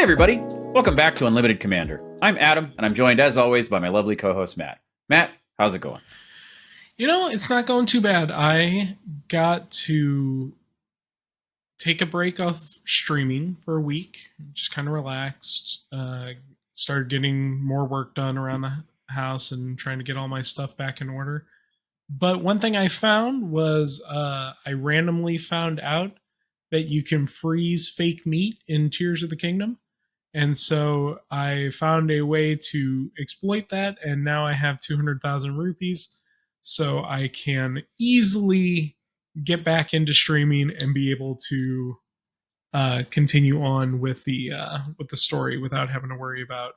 Hey everybody, welcome back to Unlimited Commander. I'm Adam, and I'm joined as always by my lovely co-host Matt. Matt, how's it going? It's not going too bad. I got to take a break off streaming for a week, just kind of relaxed. Started getting more work done around the house and trying to get all my stuff back in order. But one thing I found was I randomly found out that you can freeze fake meat in Tears of the Kingdom. And so I found a way to exploit that, and now I have 200,000 rupees, so I can easily get back into streaming and be able to continue on with the story without having to worry about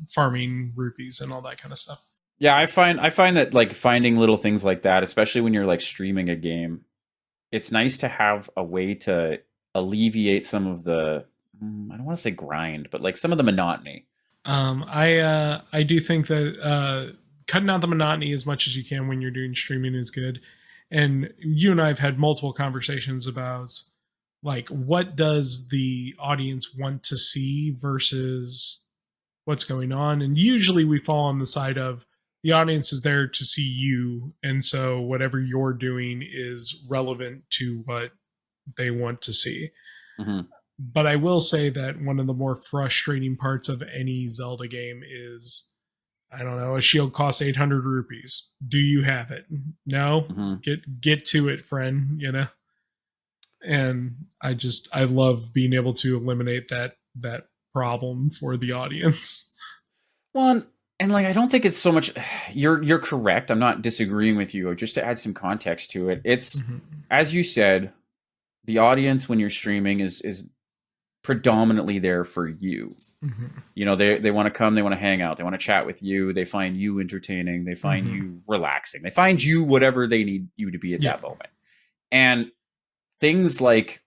farming rupees and all that kind of stuff. Yeah, I find that like finding little things like that, especially when you're like streaming a game, it's nice to have a way to alleviate some of the I don't want to say grind, but like some of the monotony. I do think that cutting out the monotony as much as you can when you're doing streaming is good. And you and I have had multiple conversations about like what does the audience want to see versus what's going on. And usually we fall on the side of the audience is there to see you, and so whatever you're doing is relevant to what they want to see. Mm-hmm. But I will say that one of the more frustrating parts of any Zelda game is, I don't know, a shield costs 800 rupees. Do you have it? No. Mm-hmm. Get to it, friend, And I love being able to eliminate that problem for the audience. Well, and like I don't think it's so much. You're correct. I'm not disagreeing with you. Or just to add some context to it, it's as you said, the audience when you're streaming is predominantly there for you. Mm-hmm. You know, they want to come, they want to hang out, they want to chat with you, they find you entertaining, they find you relaxing, they find you whatever they need you to be at that moment. And things like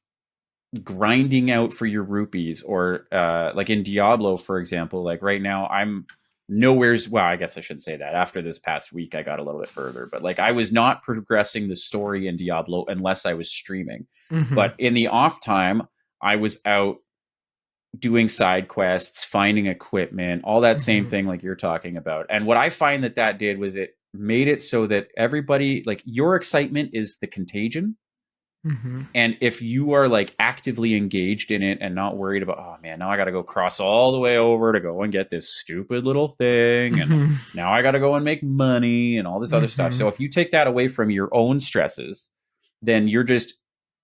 grinding out for your rupees or like in Diablo, for example, like right now I'm nowhere's well, I guess I shouldn't say that. After this past week I got a little bit further, but like I was not progressing the story in Diablo unless I was streaming. But in the off time I was out doing side quests, finding equipment, all that same thing like you're talking about. And what I find that did was it made it so that everybody, like your excitement is the contagion. And if you are like actively engaged in it and not worried about, oh man, now I got to go cross all the way over to go and get this stupid little thing. And now I got to go and make money and all this other stuff. So if you take that away from your own stresses, then you're just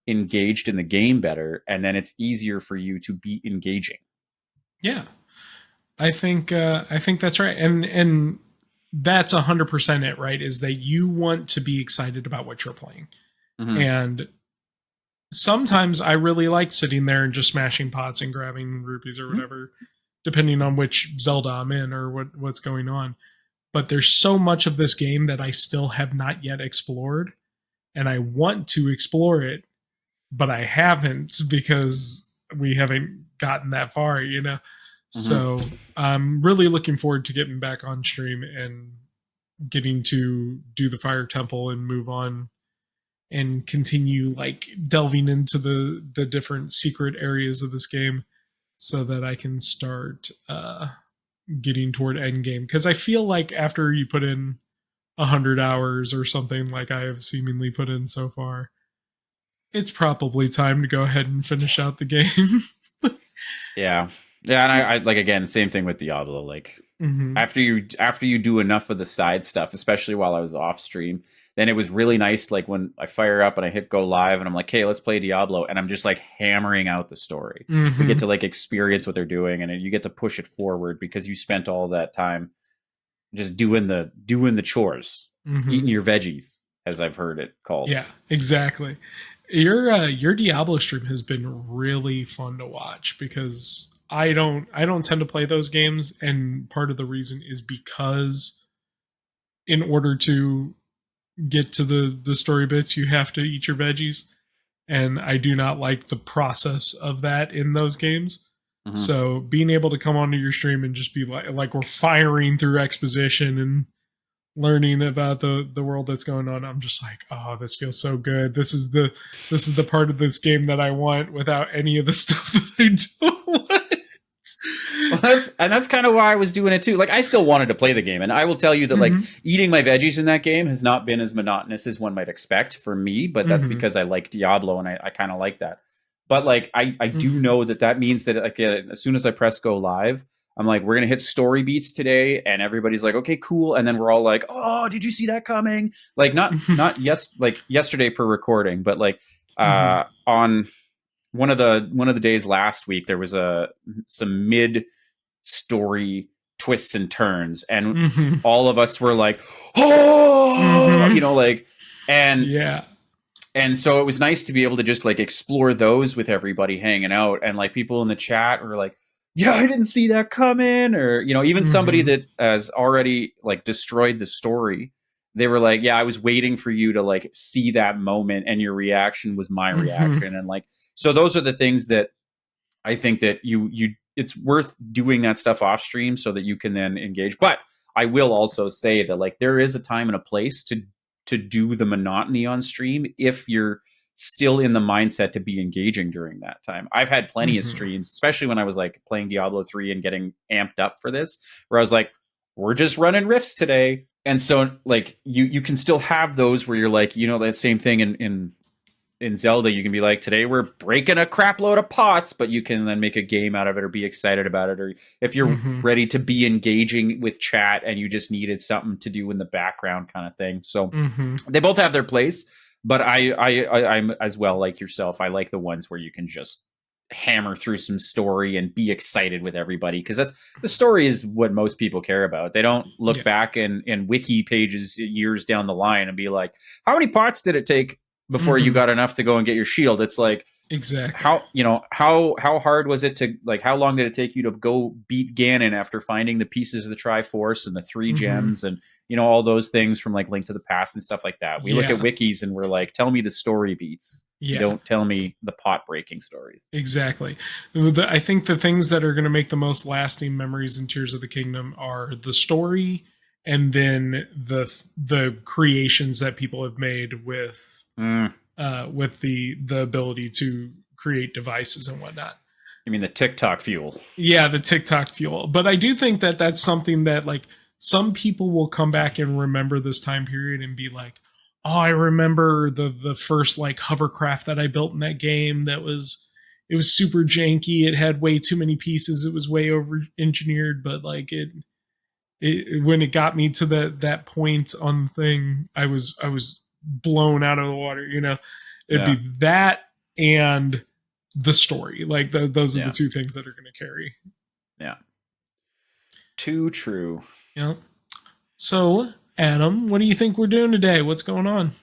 engaged in the game better, and then it's easier for you to be engaging. Yeah, I think that's right, and that's 100% it. Right, is that you want to be excited about what you're playing, and sometimes I really like sitting there and just smashing pots and grabbing rupees or whatever, depending on which Zelda I'm in or what's going on. But there's so much of this game that I still have not yet explored, and I want to explore it, but I haven't because we haven't gotten that far, So I'm really looking forward to getting back on stream and getting to do the Fire Temple and move on and continue like delving into the different secret areas of this game so that I can start getting toward end game. Because I feel like after you put in 100 hours or something like I have seemingly put in so far, it's probably time to go ahead and finish out the game. Yeah, and I like again, same thing with Diablo. Like after you do enough of the side stuff, especially while I was off stream, then it was really nice. Like when I fire up and I hit go live, and I'm like, "Hey, let's play Diablo," and I'm just like hammering out the story. We get to like experience what they're doing, and you get to push it forward because you spent all that time just doing the chores, eating your veggies, as I've heard it called. Yeah, exactly. Your Diablo stream has been really fun to watch because I don't tend to play those games, and part of the reason is because in order to get to the story bits you have to eat your veggies, and I do not like the process of that in those games. So being able to come onto your stream and just be like we're firing through exposition and learning about the world that's going on, I'm just like, oh, this feels so good. This is the part of this game that I want without any of the stuff that I don't want. Well, that's kind of why I was doing it too. Like, I still wanted to play the game, and I will tell you that like eating my veggies in that game has not been as monotonous as one might expect for me. But that's because I like Diablo, and I kind of like that. But like, I do know that means that like as soon as I press go live, I'm like, we're gonna hit story beats today, and everybody's like, okay, cool, and then we're all like, oh, did you see that coming? Like, not like yesterday per recording, but like on one of the days last week, there was some mid story twists and turns, and all of us were like, oh, like, and yeah. And so it was nice to be able to just like explore those with everybody hanging out, and like people in the chat were like, yeah, I didn't see that coming, or even somebody that has already like destroyed the story, they were like, yeah, I was waiting for you to like see that moment, and your reaction was my reaction. And like, so those are the things that I think that you it's worth doing that stuff off stream so that you can then engage. But I will also say that like there is a time and a place to do the monotony on stream if you're still in the mindset to be engaging during that time. I've had plenty of streams, especially when I was like playing Diablo 3 and getting amped up for this, where I was like, we're just running rifts today. And so like you can still have those where you're like, that same thing in Zelda, you can be like, today we're breaking a crap load of pots, but you can then make a game out of it or be excited about it. Or if you're ready to be engaging with chat and you just needed something to do in the background kind of thing. So they both have their place, but I'm as well like yourself. I like the ones where you can just hammer through some story and be excited with everybody, because that's the story is what most people care about. They don't look back in wiki pages years down the line and be like, how many pots did it take before you got enough to go and get your shield? It's like, exactly how hard was it to, like, how long did it take you to go beat Ganon after finding the pieces of the Triforce and the 3 gems and all those things from like Link to the Past and stuff like that. We look at wikis and we're like, tell me the story beats. Don't tell me the pot breaking stories. Exactly. I think the things that are going to make the most lasting memories in Tears of the Kingdom are the story, and then the creations that people have made with the ability to create devices and whatnot. You mean the TikTok fuel? Yeah, the TikTok fuel. But I do think that that's something that like some people will come back and remember this time period and be like, oh, I remember the first like hovercraft that I built in that game. It was super janky. It had way too many pieces. It was way over engineered, but like it when it got me to that point on the thing, I was blown out of the water. It'd be that and the story. Like those are the two things that are going to carry. Yeah. Too true. Yeah. So, Adam, what do you think we're doing today? What's going on?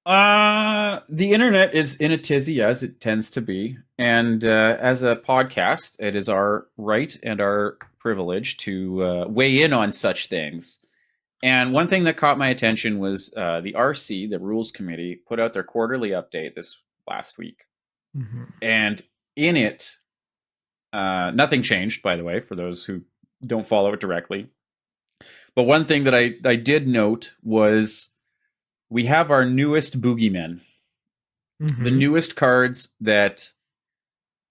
The internet is in a tizzy, as it tends to be. And as a podcast, it is our right and our privilege to weigh in on such things. And one thing that caught my attention was the RC, the Rules Committee, put out their quarterly update this last week. And in it, nothing changed, by the way, for those who don't follow it directly. But one thing that I did note was we have our newest boogeymen, the newest cards that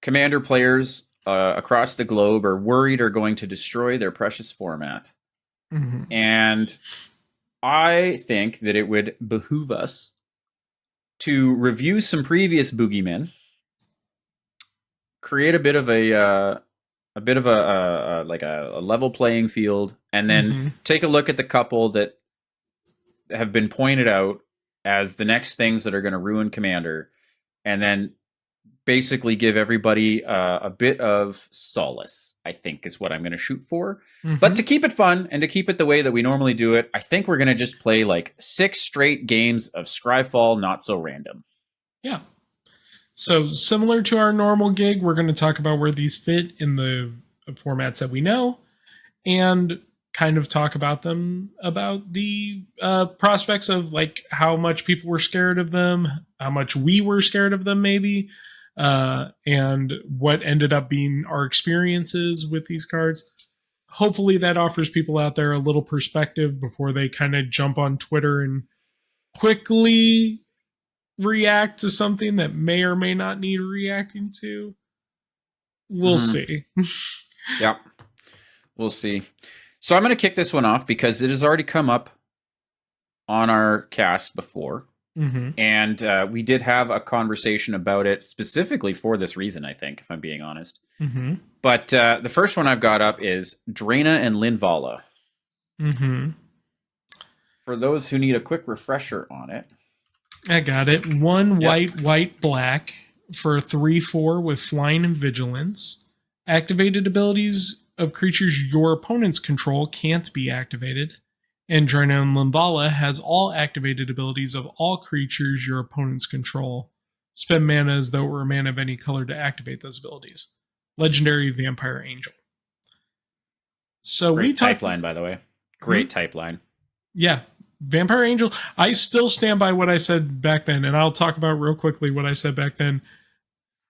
Commander players across the globe are worried are going to destroy their precious format. And I think that it would behoove us to review some previous boogeymen, create a bit of a level playing field, and then take a look at the couple that have been pointed out as the next things that are going to ruin Commander, and then basically give everybody a bit of solace, I think is what I'm going to shoot for. But to keep it fun and to keep it the way that we normally do it, I think we're going to just play like 6 straight games of Scryfall Not So Random. Yeah. So similar to our normal gig, we're going to talk about where these fit in the formats that we know, and kind of talk about them, about the prospects of like how much people were scared of them, how much we were scared of them maybe, and what ended up being our experiences with these cards. hopefully that offers people out there a little perspective before they kind of jump on Twitter and quickly react to something that may or may not need reacting to. We'll see. Yeah, we'll see. So I'm going to kick this one off because it has already come up on our cast before. And we did have a conversation about it specifically for this reason, I think, if I'm being honest. But the first one I've got up is Draina and Linvala. For those who need a quick refresher on it. I got it. 1 white, white, black for a 3/4 with flying and vigilance. Activated abilities of creatures your opponents control can't be activated. And Draina and Linvala has all activated abilities of all creatures your opponents control. Spend mana as though it were a mana of any color to activate those abilities. Legendary Vampire Angel. So Great we talked. Type line, by the way. Great type line. Yeah. Vampire Angel. I still stand by what I said back then, and I'll talk about real quickly what I said back then.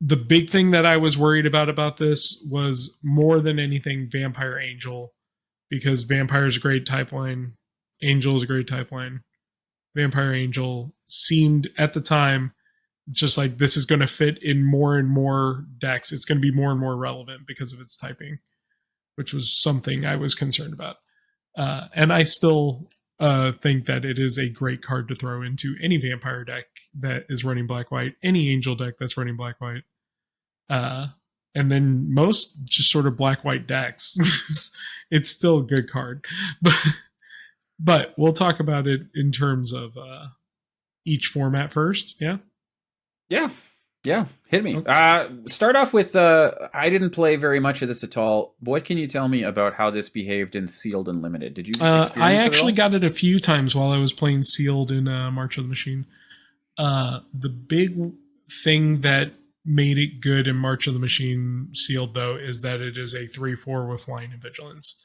The big thing that I was worried about this was more than anything Vampire Angel, because Vampire is a great type line. Angel is a great type line. Vampire Angel seemed at the time just like this is going to fit in more and more decks. It's going to be more and more relevant because of its typing, which was something I was concerned about. And I still think that it is a great card to throw into any Vampire deck that is running black-white, any Angel deck that's running black-white. And then most just sort of black-white decks. It's still a good card. But we'll talk about it in terms of each format first. Yeah? Yeah. Hit me. Okay. Start off with, I didn't play very much of this at all. What can you tell me about how this behaved in Sealed and Limited? Did you experience I actually got it a few times while I was playing Sealed in March of the Machine. The big thing that made it good in March of the Machine Sealed, though, is that it is a 3/4 with flying and vigilance.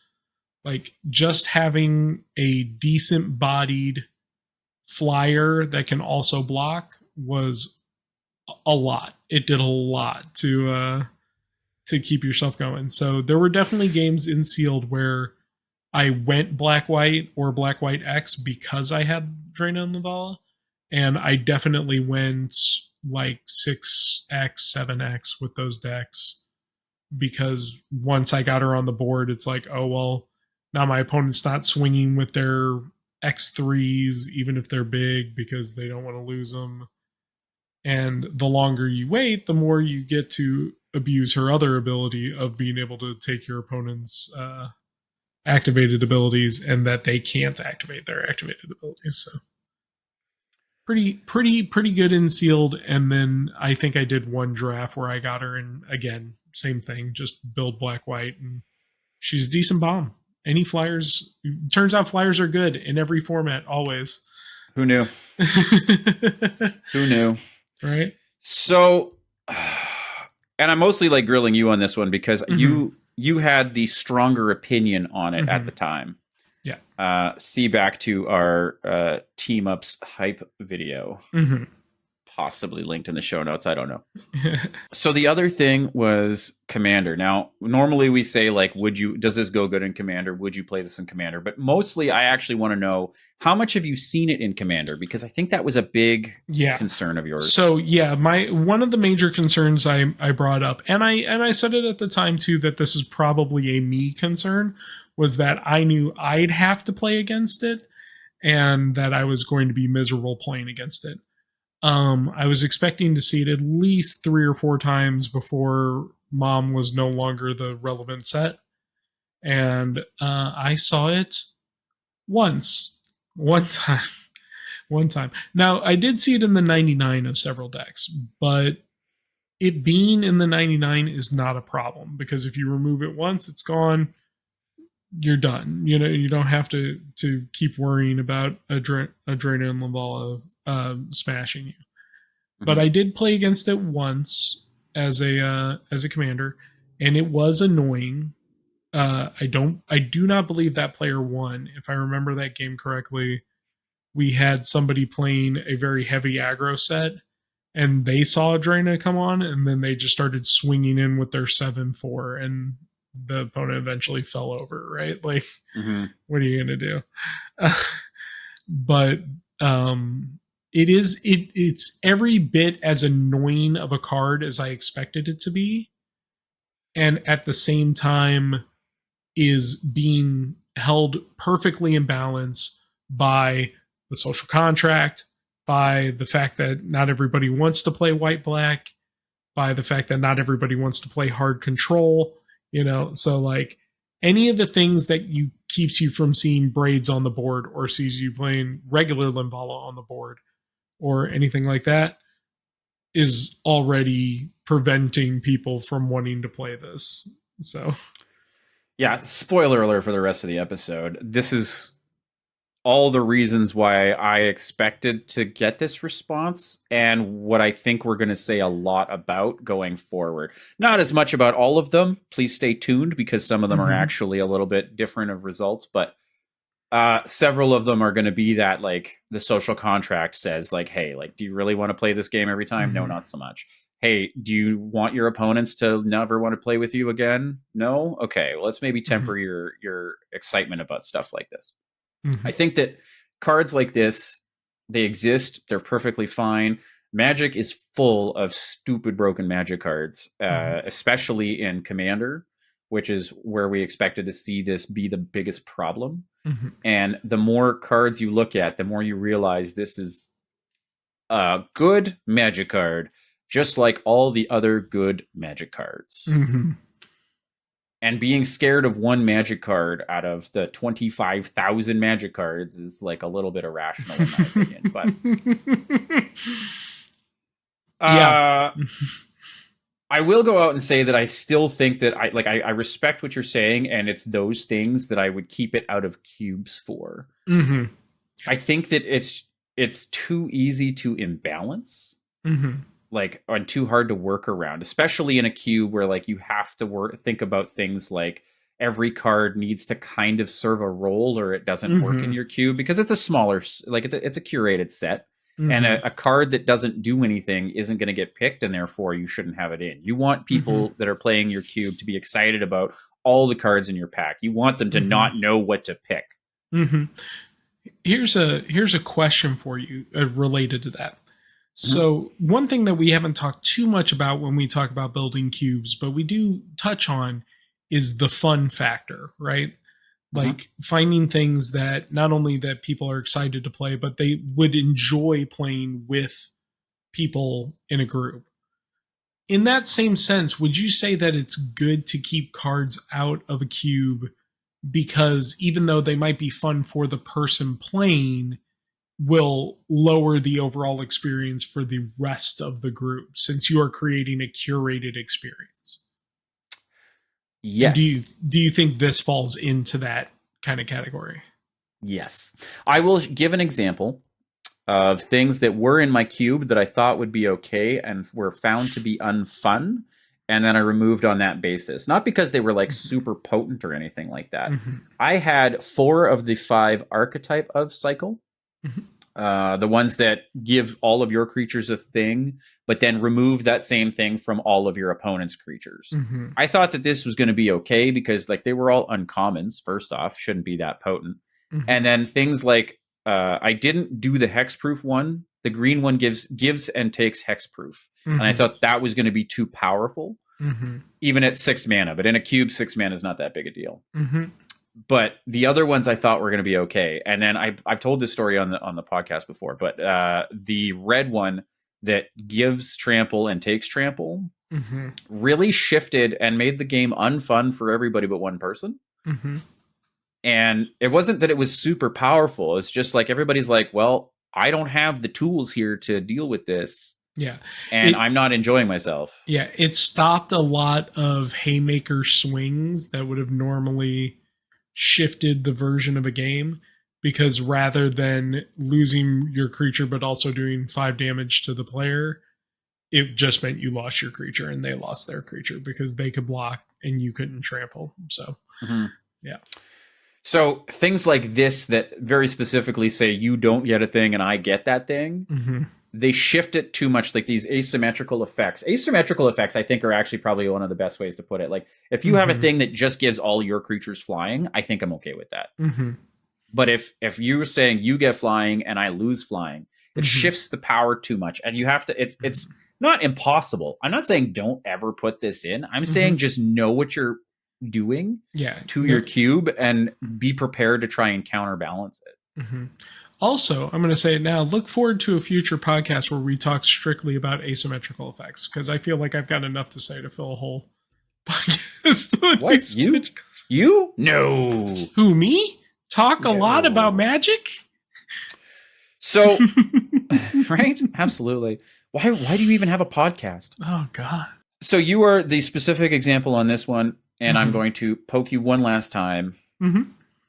Like, just having a decent bodied flyer that can also block was a lot. It did a lot to keep yourself going. So there were definitely games in Sealed where I went black-white or black-white X because I had Draina and Linvala. And I definitely went like 6X, 7X with those decks, because once I got her on the board, it's like, oh, well, now my opponent's not swinging with their X3s, even if they're big, because they don't want to lose them. And the longer you wait, the more you get to abuse her other ability of being able to take your opponent's activated abilities, and that they can't activate their activated abilities. So pretty good in Sealed. And then I think I did one draft where I got her, and again, same thing, just build black-white, and she's a decent bomb. Any flyers, turns out flyers are good in every format, always. Who knew? Who knew? Right? So, and I'm mostly like grilling you on this one because you had the stronger opinion on it at the time. Yeah. See back to our Team Ups hype video. Possibly linked in the show notes. I don't know. So the other thing was Commander. Now, normally we say, like, does this go good in Commander? Would you play this in Commander? But mostly I actually want to know, how much have you seen it in Commander? Because I think that was a big concern of yours. So yeah, one of the major concerns I brought up, and I said it at the time too, that this is probably a me concern, was that I knew I'd have to play against it, and that I was going to be miserable playing against it. I was expecting to see it at least 3 or 4 times before Mom was no longer the relevant set. And I saw it one time. Now, I did see it in the 99 of several decks, but it being in the 99 is not a problem, because if you remove it once, it's gone. You're done. You know, you don't have to keep worrying about a Draina and Linvala smashing you. But I did play against it once as a commander, and it was annoying. I do not believe that player won. If I remember that game correctly, we had somebody playing a very heavy aggro set, and they saw Draina come on, and then they just started swinging in with their 7/4, and the opponent eventually fell over, right? Like, Mm-hmm. what are you going to do? But it's every bit as annoying of a card as I expected it to be, and at the same time is being held perfectly in balance by the social contract, by the fact that not everybody wants to play white black, by the fact that not everybody wants to play hard control, so like any of the things that you keeps you from seeing braids on the board or sees you playing regular Limbala on the board or anything like that is already preventing people from wanting to play this. So Yeah, spoiler alert for the rest of the episode. This is all the reasons why I expected to get this response and what I think we're going to say a lot about going forward. Not as much about all of them. Please stay tuned because some of them are actually a little bit different of results, but several of them are going to be that, like, the social contract says, like, hey, like, do you really want to play this game every time? No, not so much. Hey, do you want your opponents to never want to play with you again? No? Okay, well, let's maybe temper your excitement about stuff like this. I think that cards like this, they exist. They're perfectly fine. Magic is full of stupid broken Magic cards, especially in Commander, which is where we expected to see this be the biggest problem. And the more cards you look at, the more you realize this is a good Magic card, just like all the other good Magic cards. And being scared of one Magic card out of the 25,000 Magic cards is like a little bit irrational in my opinion. But yeah. I will go out and say that I still think that I respect what you're saying, and it's those things that I would keep it out of cubes for. I think that it's too easy to imbalance. Like, and too hard to work around, especially in a cube where, like, you have to think about things like every card needs to kind of serve a role or it doesn't work in your cube, because it's a smaller, like, it's a curated set, and a card that doesn't do anything isn't going to get picked, and therefore you shouldn't have it in. You want people that are playing your cube to be excited about all the cards in your pack. You want them to not know what to pick. Here's a question for you related to that. So one thing that we haven't talked too much about when we talk about building cubes, but we do touch on, is the fun factor, right? Like finding things that not only that people are excited to play, but they would enjoy playing with people in a group. In that same sense, would you say that it's good to keep cards out of a cube because even though they might be fun for the person playing, will lower the overall experience for the rest of the group since you are creating a curated experience? Yes. Do you think this falls into that kind of category? Yes. I will give an example of things that were in my cube that I thought would be okay and were found to be unfun, and then I removed on that basis. Not because they were like super potent or anything like that. I had 4 of the 5 archetype of cycle. The ones that give all of your creatures a thing, but then remove that same thing from all of your opponent's creatures. I thought that this was going to be okay because, like, they were all uncommons. First off, shouldn't be that potent. And then things like I didn't do the hexproof one. The green one gives and takes hexproof, and I thought that was going to be too powerful, even at 6 mana. But in a cube, 6 mana is not that big a deal. But the other ones I thought were going to be okay. And then I've told this story on the podcast before, but the red one that gives trample and takes trample really shifted and made the game unfun for everybody but one person. And it wasn't that it was super powerful. It's just like everybody's like, well, I don't have the tools here to deal with this. Yeah. And I'm not enjoying myself. Yeah. It stopped a lot of haymaker swings that would have normally shifted the version of a game, because rather than losing your creature but also doing 5 damage to the player, it just meant you lost your creature and they lost their creature because they could block and you couldn't trample. So yeah. So things like this that very specifically say you don't get a thing and I get that thing they shift it too much, like these asymmetrical effects. Asymmetrical effects, I think, are actually probably one of the best ways to put it. Like, if you have a thing that just gives all your creatures flying, I think I'm okay with that. But if you're saying you get flying and I lose flying, it shifts the power too much, and you have to. It's not impossible. I'm not saying don't ever put this in. I'm saying just know what you're doing to your cube and be prepared to try and counterbalance it. Also, I'm going to say it now, look forward to a future podcast where we talk strictly about asymmetrical effects, because I feel like I've got enough to say to fill a whole podcast. What? You? No. Who, me? Talk a lot about magic? So, right? Absolutely. Why do you even have a podcast? Oh, God. So you are the specific example on this one, and I'm going to poke you one last time.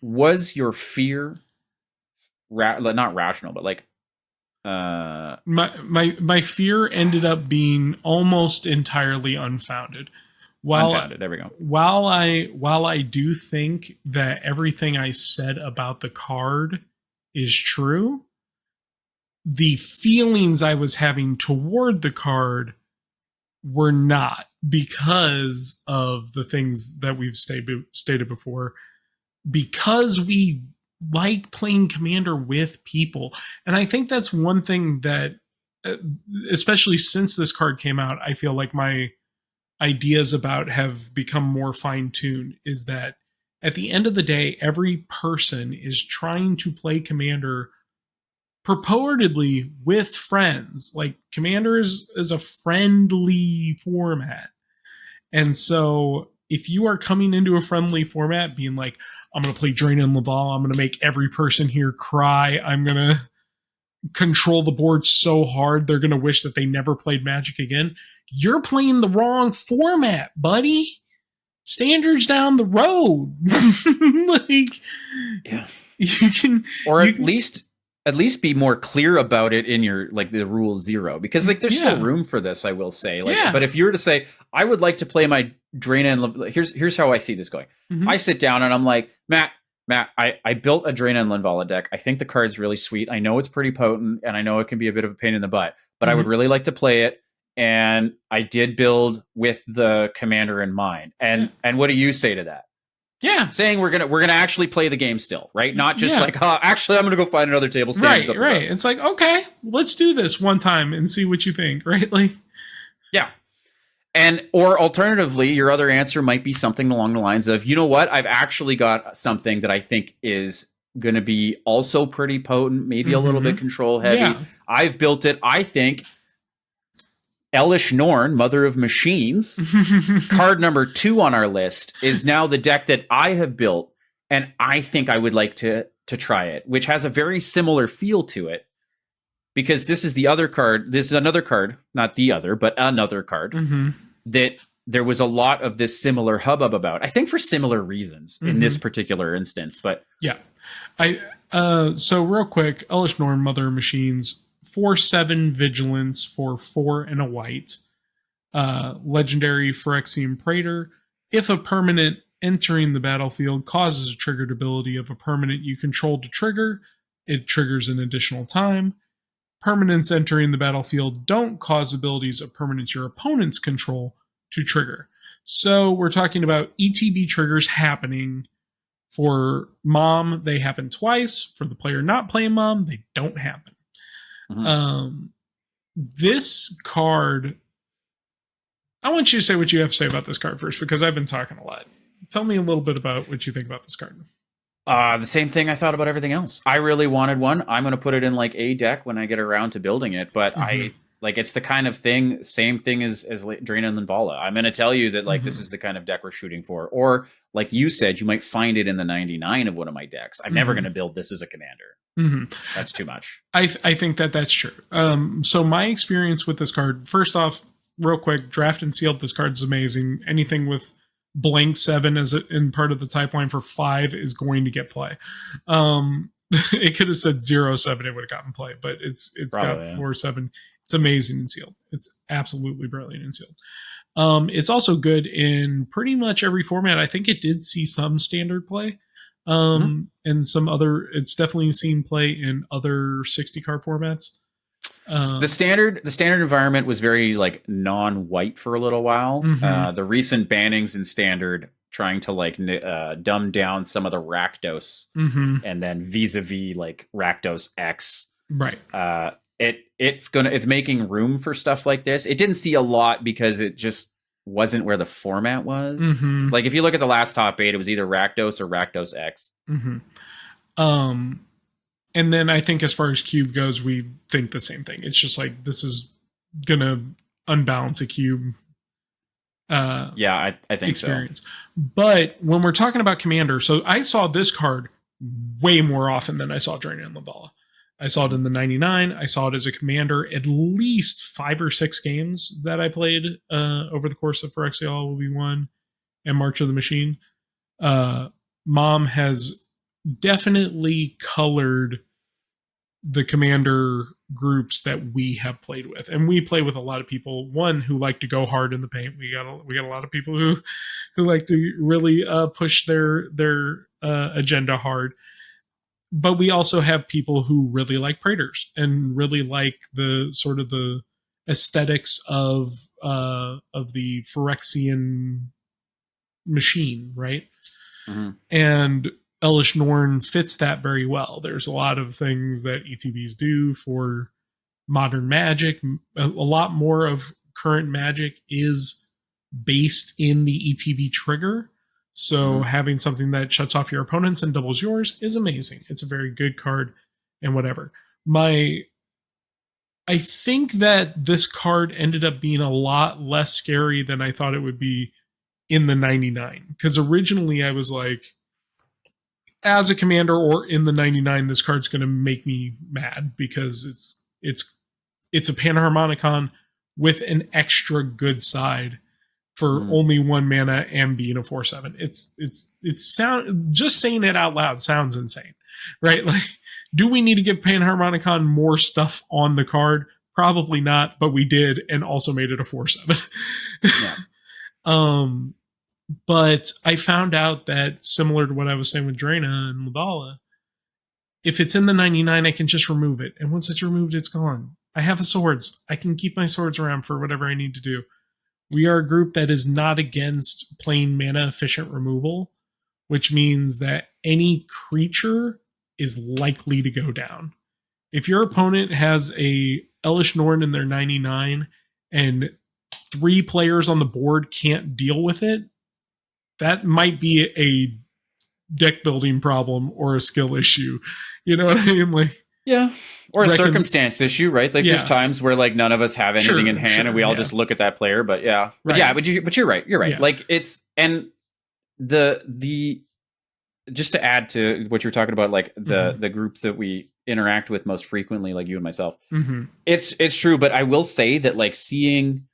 Was your fear not rational, but like my fear ended up being almost entirely unfounded. Unfounded. There we go. While I do think that everything I said about the card is true, the feelings I was having toward the card were not, because of the things that we've stated before. Because we like playing Commander with people. And I think that's one thing that, especially since this card came out, I feel like my ideas about have become more fine-tuned, is that at the end of the day, every person is trying to play Commander purportedly with friends. Like, Commander is a friendly format. And so if you are coming into a friendly format being like, I'm going to play Drain and Laval, I'm going to make every person here cry, I'm going to control the board so hard they're going to wish that they never played Magic again, you're playing the wrong format, buddy. Standards down the road. Like, yeah, you can, or at least be more clear about it in your, like, the rule 0, because like there's still room for this, I will say. Like, but if you were to say, I would like to play my Drain and here's how I see this going. I sit down and I'm like, Matt, I built a Drain and Linvala deck. I think the card's really sweet. I know it's pretty potent, and I know it can be a bit of a pain in the butt, but I would really like to play it. And I did build with the commander in mind. And what do you say to that? Yeah, saying we're gonna actually play the game still, right? Not just like, oh, actually, I'm gonna go find another table stakes. Right. It's like, okay, let's do this one time and see what you think, right? Like, yeah. And or alternatively, your other answer might be something along the lines of, you know what, I've actually got something that I think is going to be also pretty potent, maybe a little bit control heavy. Yeah. I've built it. I think Elish Norn, Mother of Machines, card number 2 on our list, is now the deck that I have built, and I think I would like to try it, which has a very similar feel to it, because this is the other card. This is another card, not the other, but another card that there was a lot of this similar hubbub about. I think for similar reasons in this particular instance, but yeah, so real quick, Elish Norn, Mother of Machines, 4/7 vigilance for 4 and a white. Legendary Phyrexian Praetor. If a permanent entering the battlefield causes a triggered ability of a permanent you control to trigger, it triggers an additional time. Permanents entering the battlefield don't cause abilities of permanents your opponents control to trigger. So we're talking about ETB triggers happening. For Mom, they happen twice. For the player not playing Mom, they don't happen. This card, I want you to say what you have to say about this card first, because I've been talking a lot. Tell me a little bit about what you think about this card. The same thing I thought about everything else. I really wanted one. I'm going to put it in like a deck when I get around to building it, but I like, it's the kind of thing, same thing as Drain and Linvala. I'm going to tell you that, like, this is the kind of deck we're shooting for. Or like you said, you might find it in the 99 of one of my decks. I'm never going to build this as a commander. That's too much. I think that's true. So my experience with this card, first off, real quick, Draft and Sealed, this card is amazing. Anything with blank 7 as in part of the type line for 5 is going to get play. It could have said 0/7, it would have gotten play, but it's probably got 4/7. It's amazing in Sealed. It's absolutely brilliant in Sealed. It's also good in pretty much every format. I think it did see some standard play. And some other, it's definitely seen play in other 60 card formats. The standard environment was very like non-white for a little while. Mm-hmm. The recent bannings in standard trying to like dumb down some of the Rakdos, Mm-hmm. and then vis-a-vis like Rakdos X. Right. It's making room for stuff like this. It didn't see a lot because it just wasn't where the format was. Mm-hmm. Like if you look at the last top 8, it was either Rakdos or Rakdos X. Mm-hmm. And then I think as far as cube goes, we think the same thing. It's just like this is gonna unbalance a cube. Yeah, I think experience. So. But when we're talking about Commander, so I saw this card way more often than I saw Draenei and Lavala. I saw it in the 99. I saw it as a Commander at least 5 or 6 games that I played over the course of Phyrexia Will Be One and March of the Machine. Mom has definitely colored the Commander groups that we have played with, and we play with a lot of people. One who like to go hard in the paint. We got a lot of people who like to really push their agenda hard. But we also have people who really like Praetors and really like the sort of the aesthetics of the Phyrexian machine, right? Mm-hmm. And Elish Norn fits that very well. There's a lot of things that ETBs do for modern Magic. A lot more of current Magic is based in the ETB trigger. So having something that shuts off your opponents and doubles yours is amazing. It's a very good card and whatever. I think that this card ended up being a lot less scary than I thought it would be in the 99. Because originally I was like, as a commander or in the 99, this card's going to make me mad because it's a Panharmonicon with an extra good side for only 1 mana and being a 4/7. It's sound, just saying it out loud sounds insane, right? Like, do we need to give Panharmonicon more stuff on the card? Probably not, but we did, and also made it a 4/7. Yeah. But I found out that, similar to what I was saying with Draenei and Lavala, if it's in the 99, I can just remove it. And once it's removed, it's gone. I have a swords. I can keep my swords around for whatever I need to do. We are a group that is not against plain mana efficient removal, which means that any creature is likely to go down. If your opponent has a Elish Norn in their 99 and 3 players on the board can't deal with it, that might be a deck building problem or a skill issue. You know what I mean? Like, yeah. Or a circumstance issue, right? Like there's times where like none of us have anything in hand and we all just look at that player, but yeah. But yeah, but you're right. You're right. Yeah. Like it's, and the just to add to what you're talking about, like the groups that we interact with most frequently, like you and myself, it's true. But I will say that like seeing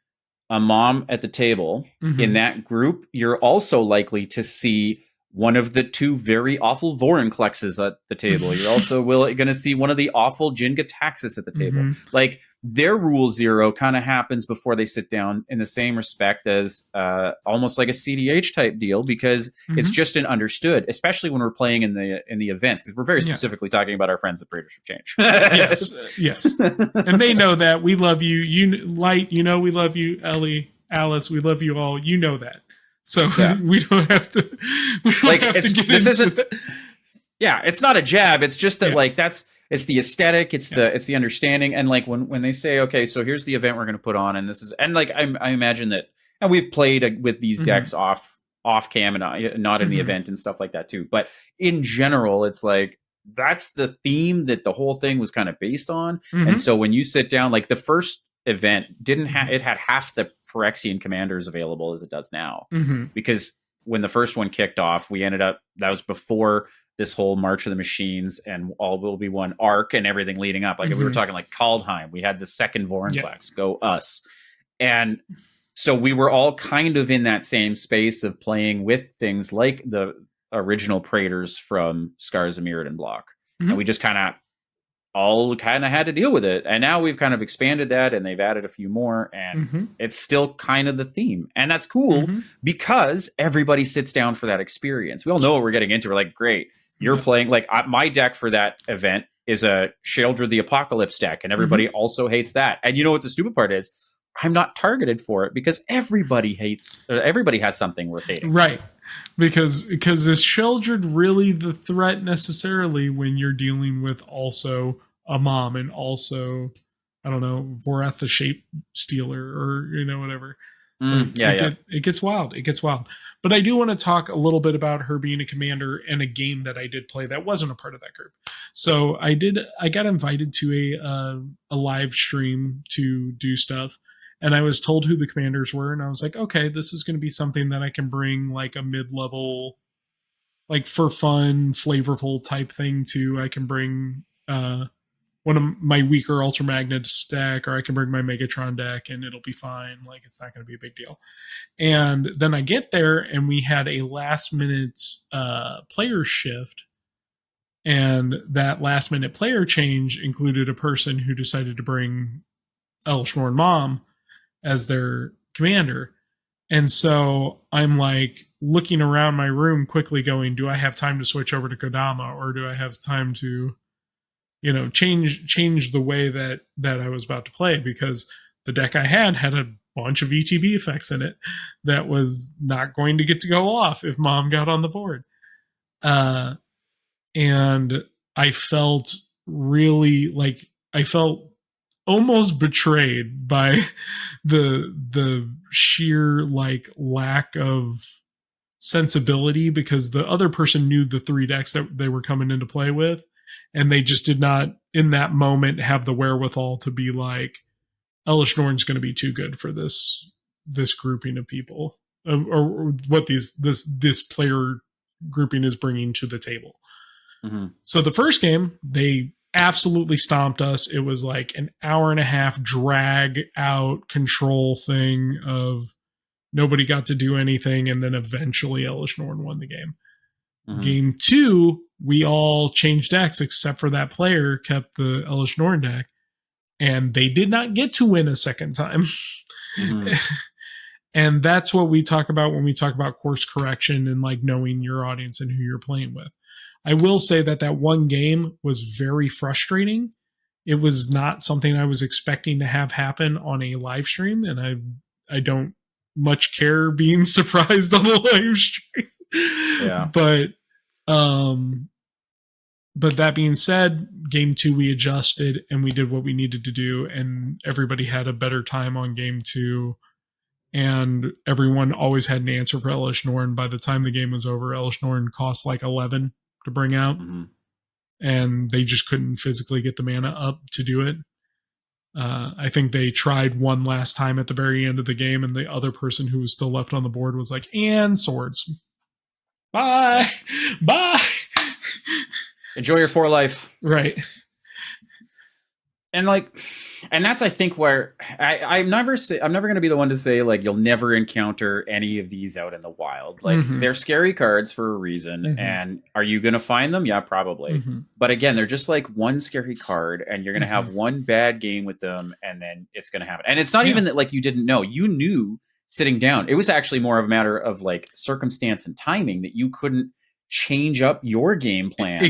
a mom at the table in that group, you're also likely to see one of the 2 very awful Vorinclexes at the table. You're also going to see one of the awful Jin-Gitaxias at the table. Like their rule 0 kind of happens before they sit down, in the same respect as almost like a CDH type deal, because it's just an understood, especially when we're playing in the events, because we're very specifically talking about our friends at Praetors for Change. Yes. And they know that. We love you. Light, we love you. Ellie, Alice, we love you all. You know that. So we don't have to. Yeah, it's not a jab. It's just that like it's the aesthetic, it's the understanding, and like when they say, okay, so here's the event we're going to put on, and this is, and like I imagine that, and we've played with these decks off cam and not in the event and stuff like that too. But in general, it's like that's the theme that the whole thing was kind of based on. And so when you sit down, like the first event didn't have, it had half the Phyrexian commanders available as it does now, because when the first one kicked off, we ended up, that was before this whole March of the Machines and All Will Be One arc and everything leading up. Like we were talking like Kaldheim, we had the second Vorinclex, go us. And so we were all kind of in that same space of playing with things like the original Praetors from Scars of Mirrodin block. And we just kind of had to deal with it. And now we've kind of expanded that, and they've added a few more, and it's still kind of the theme. And that's cool because everybody sits down for that experience. We all know what we're getting into. We're like, great, you're playing, like my deck for that event is a Sheldra the Apocalypse deck, and everybody also hates that. And you know what the stupid part is? I'm not targeted for it because everybody has something worth hating. Right. Because is Sheldred really the threat necessarily when you're dealing with also a mom and also, I don't know, Vorath the Shape Stealer or, whatever. It gets wild. It gets wild. But I do want to talk a little bit about her being a commander and a game that I did play that wasn't a part of that group. So I got invited to a live stream to do stuff. And I was told who the commanders were, and I was like, okay, this is going to be something that I can bring like a mid-level, like for fun, flavorful type thing to. I can bring one of my weaker Ultra Magnus deck, or I can bring my Megatron deck, and it'll be fine. Like, it's not going to be a big deal. And then I get there, and we had a last-minute player shift, and that last-minute player change included a person who decided to bring Elesh Norn Mom as their commander. And so I'm like looking around my room quickly going, do I have time to switch over to Kodama, or do I have time to, change the way that I was about to play? Because the deck I had a bunch of ETB effects in it that was not going to get to go off if Mom got on the board. And I felt almost betrayed by the sheer lack of sensibility, because the other person knew the 3 decks that they were coming into play with, and they just did not in that moment have the wherewithal to be like, Elesh Norn's going to be too good for this grouping of people, or what this player grouping is bringing to the table. So the first game, they absolutely stomped us. It was like an hour and a half drag out control thing of nobody got to do anything, and then eventually Elesh Norn won the game. Game 2, we all changed decks except for that player kept the Elesh Norn deck, and they did not get to win a second time. And that's what we talk about when we talk about course correction and like knowing your audience and who you're playing with. I will say that one game was very frustrating. It was not something I was expecting to have happen on a live stream, and I don't much care being surprised on a live stream. Yeah. But that being said, game 2 we adjusted and we did what we needed to do, and everybody had a better time on game 2. And everyone always had an answer for Elesh Norn. By the time the game was over, Elesh Norn cost like 11 to bring out, and they just couldn't physically get the mana up to do it. I think they tried one last time at the very end of the game, and the other person who was still left on the board was like, and swords. Bye. Enjoy your 4 life. Right. And that's, I think, where I'm never going to be the one to say like you'll never encounter any of these out in the wild. Like they're scary cards for a reason, and are you going to find them? Yeah, probably. But again, they're just like one scary card, and you're going to have one bad game with them, and then it's going to happen. And it's not even that like you didn't know. You knew sitting down. It was actually more of a matter of like circumstance and timing that you couldn't change up your game plan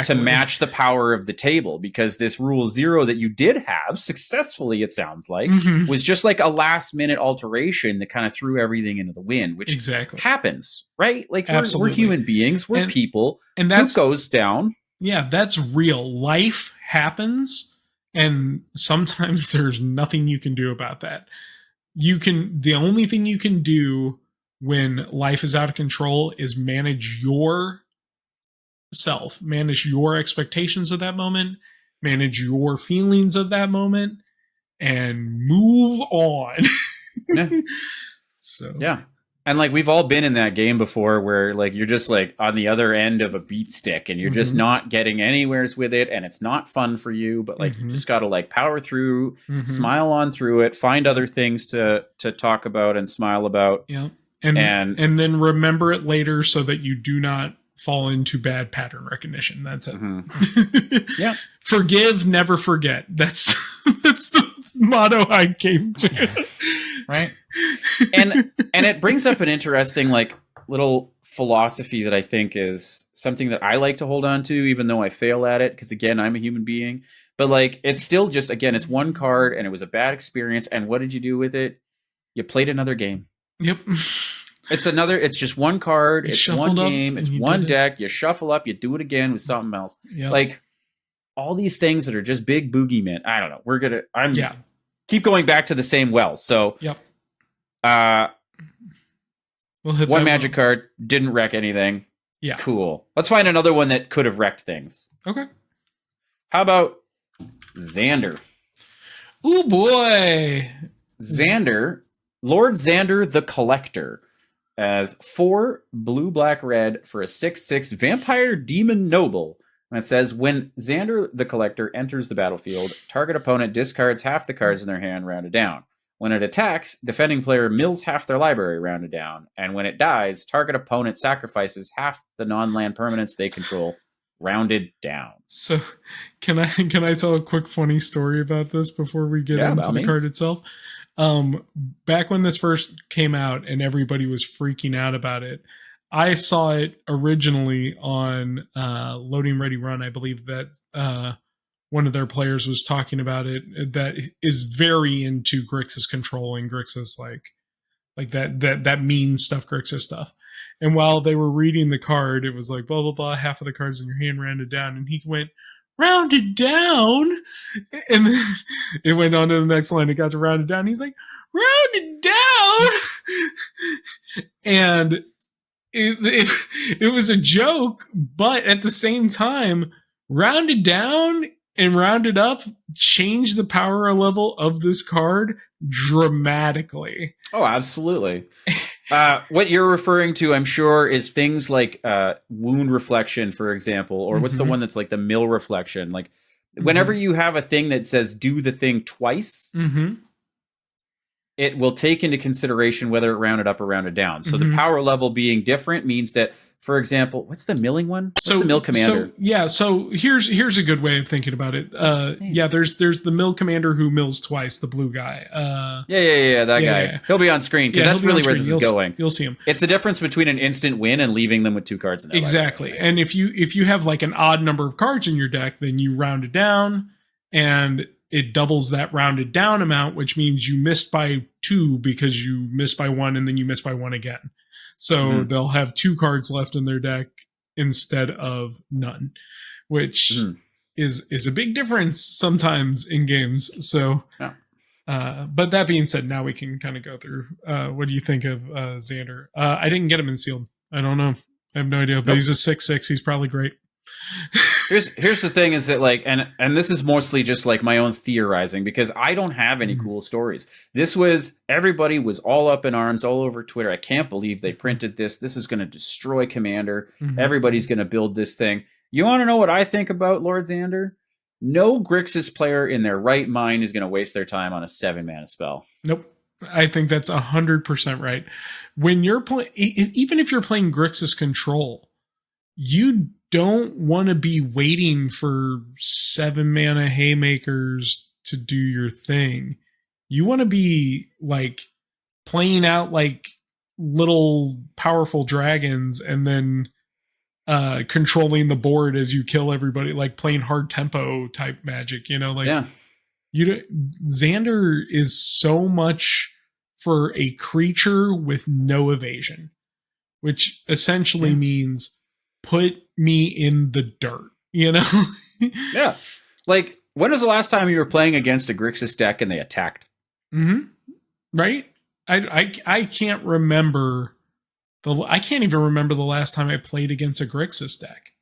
to match the power of the table, because this rule 0 that you did have successfully, it sounds like, was just like a last minute alteration that kind of threw everything into the wind, which happens, right? Like we're human beings, we're people, and that goes down. Yeah, that's real. Life happens, and sometimes there's nothing you can do about that. The only thing you can do when life is out of control is manage yourself, manage your expectations of that moment, manage your feelings of that moment, and move on. Yeah. And like we've all been in that game before where like you're just like on the other end of a beat stick and you're just not getting anywheres with it, and it's not fun for you, but like you just got to like power through, smile on through it, find other things to talk about and smile about. Yeah. And then remember it later so that you do not fall into bad pattern recognition. That's it. Yeah. Forgive, never forget. That's the motto I came to. Right. And it brings up an interesting like little philosophy that I think is something that I like to hold on to, even though I fail at it, because again, I'm a human being. But like, it's still just, again, it's one card, and it was a bad experience. And what did you do with it? You played another game. Yep. It's just one card, it's one game, it's one deck. You shuffle up, you do it again with something else. Yep. Like all these things that are just big boogeymen. I don't know. Keep going back to the same well. So yep. We'll hit one magic card, didn't wreck anything. Yeah. Cool. Let's find another one that could have wrecked things. Okay. How about Xander? Oh boy. Xander, Lord Xander the Collector, as 4 blue, black, red for a 6/6 vampire demon noble. And it says, when Xander the Collector enters the battlefield, target opponent discards half the cards in their hand rounded down. When it attacks, defending player mills half their library rounded down. And when it dies, target opponent sacrifices half the non-land permanents they control rounded down. So can I tell a quick funny story about this before we get into the card itself? Back when this first came out and everybody was freaking out about it, I saw it originally on Loading Ready Run. I believe that one of their players was talking about it, that is very into Grixis control and Grixis like that mean stuff, Grixis stuff. And while they were reading the card, it was like blah blah blah, half of the cards in your hand rounded down, and he went, rounded down, and then it went on to the next line. It got to rounded down. He's like, rounded down, and it was a joke, but at the same time, rounded down and rounded up changed the power level of this card dramatically. Oh, absolutely. What you're referring to, I'm sure, is things like wound reflection, for example, or what's the one that's like the mill reflection? Like whenever you have a thing that says do the thing twice, it will take into consideration whether it rounded up or rounded down. So the power level being different means that, for example, what's the milling one? What's the mill commander? So here's a good way of thinking about it. There's the mill commander who mills twice, the blue guy. That guy. Yeah. He'll be on screen because that's really where this is going. You'll see him. It's the difference between an instant win and leaving them with 2 cards in their exactly. library. And if you have like an odd number of cards in your deck, then you round it down, and it doubles that rounded down amount, which means you missed by 2 because you missed by 1 and then you missed by 1 again. So they'll have 2 cards left in their deck instead of none, which is a big difference sometimes in games. So, but that being said, now we can kind of go through. What do you think of Xander? I didn't get him in sealed. I don't know. I have no idea, but he's a 6/6. He's probably great. Here's the thing is that like, and this is mostly just like my own theorizing, because I don't have any cool stories. Everybody was all up in arms all over Twitter. I can't believe they printed this. This is going to destroy Commander. Everybody's going to build this thing. You want to know what I think about Lord Xander? No Grixis player in their right mind is going to waste their time on a 7-mana spell. Nope. I think that's 100% right. When you're playing, even if you're playing Grixis control, you don't want to be waiting for 7-mana haymakers to do your thing. You want to be like playing out like little powerful dragons and then controlling the board as you kill everybody, like playing hard tempo type magic, Xander is so much for a creature with no evasion, which essentially means put me in the dirt, Yeah. Like, when was the last time you were playing against a Grixis deck and they attacked? Right? I can't remember I can't even remember the last time I played against a Grixis deck.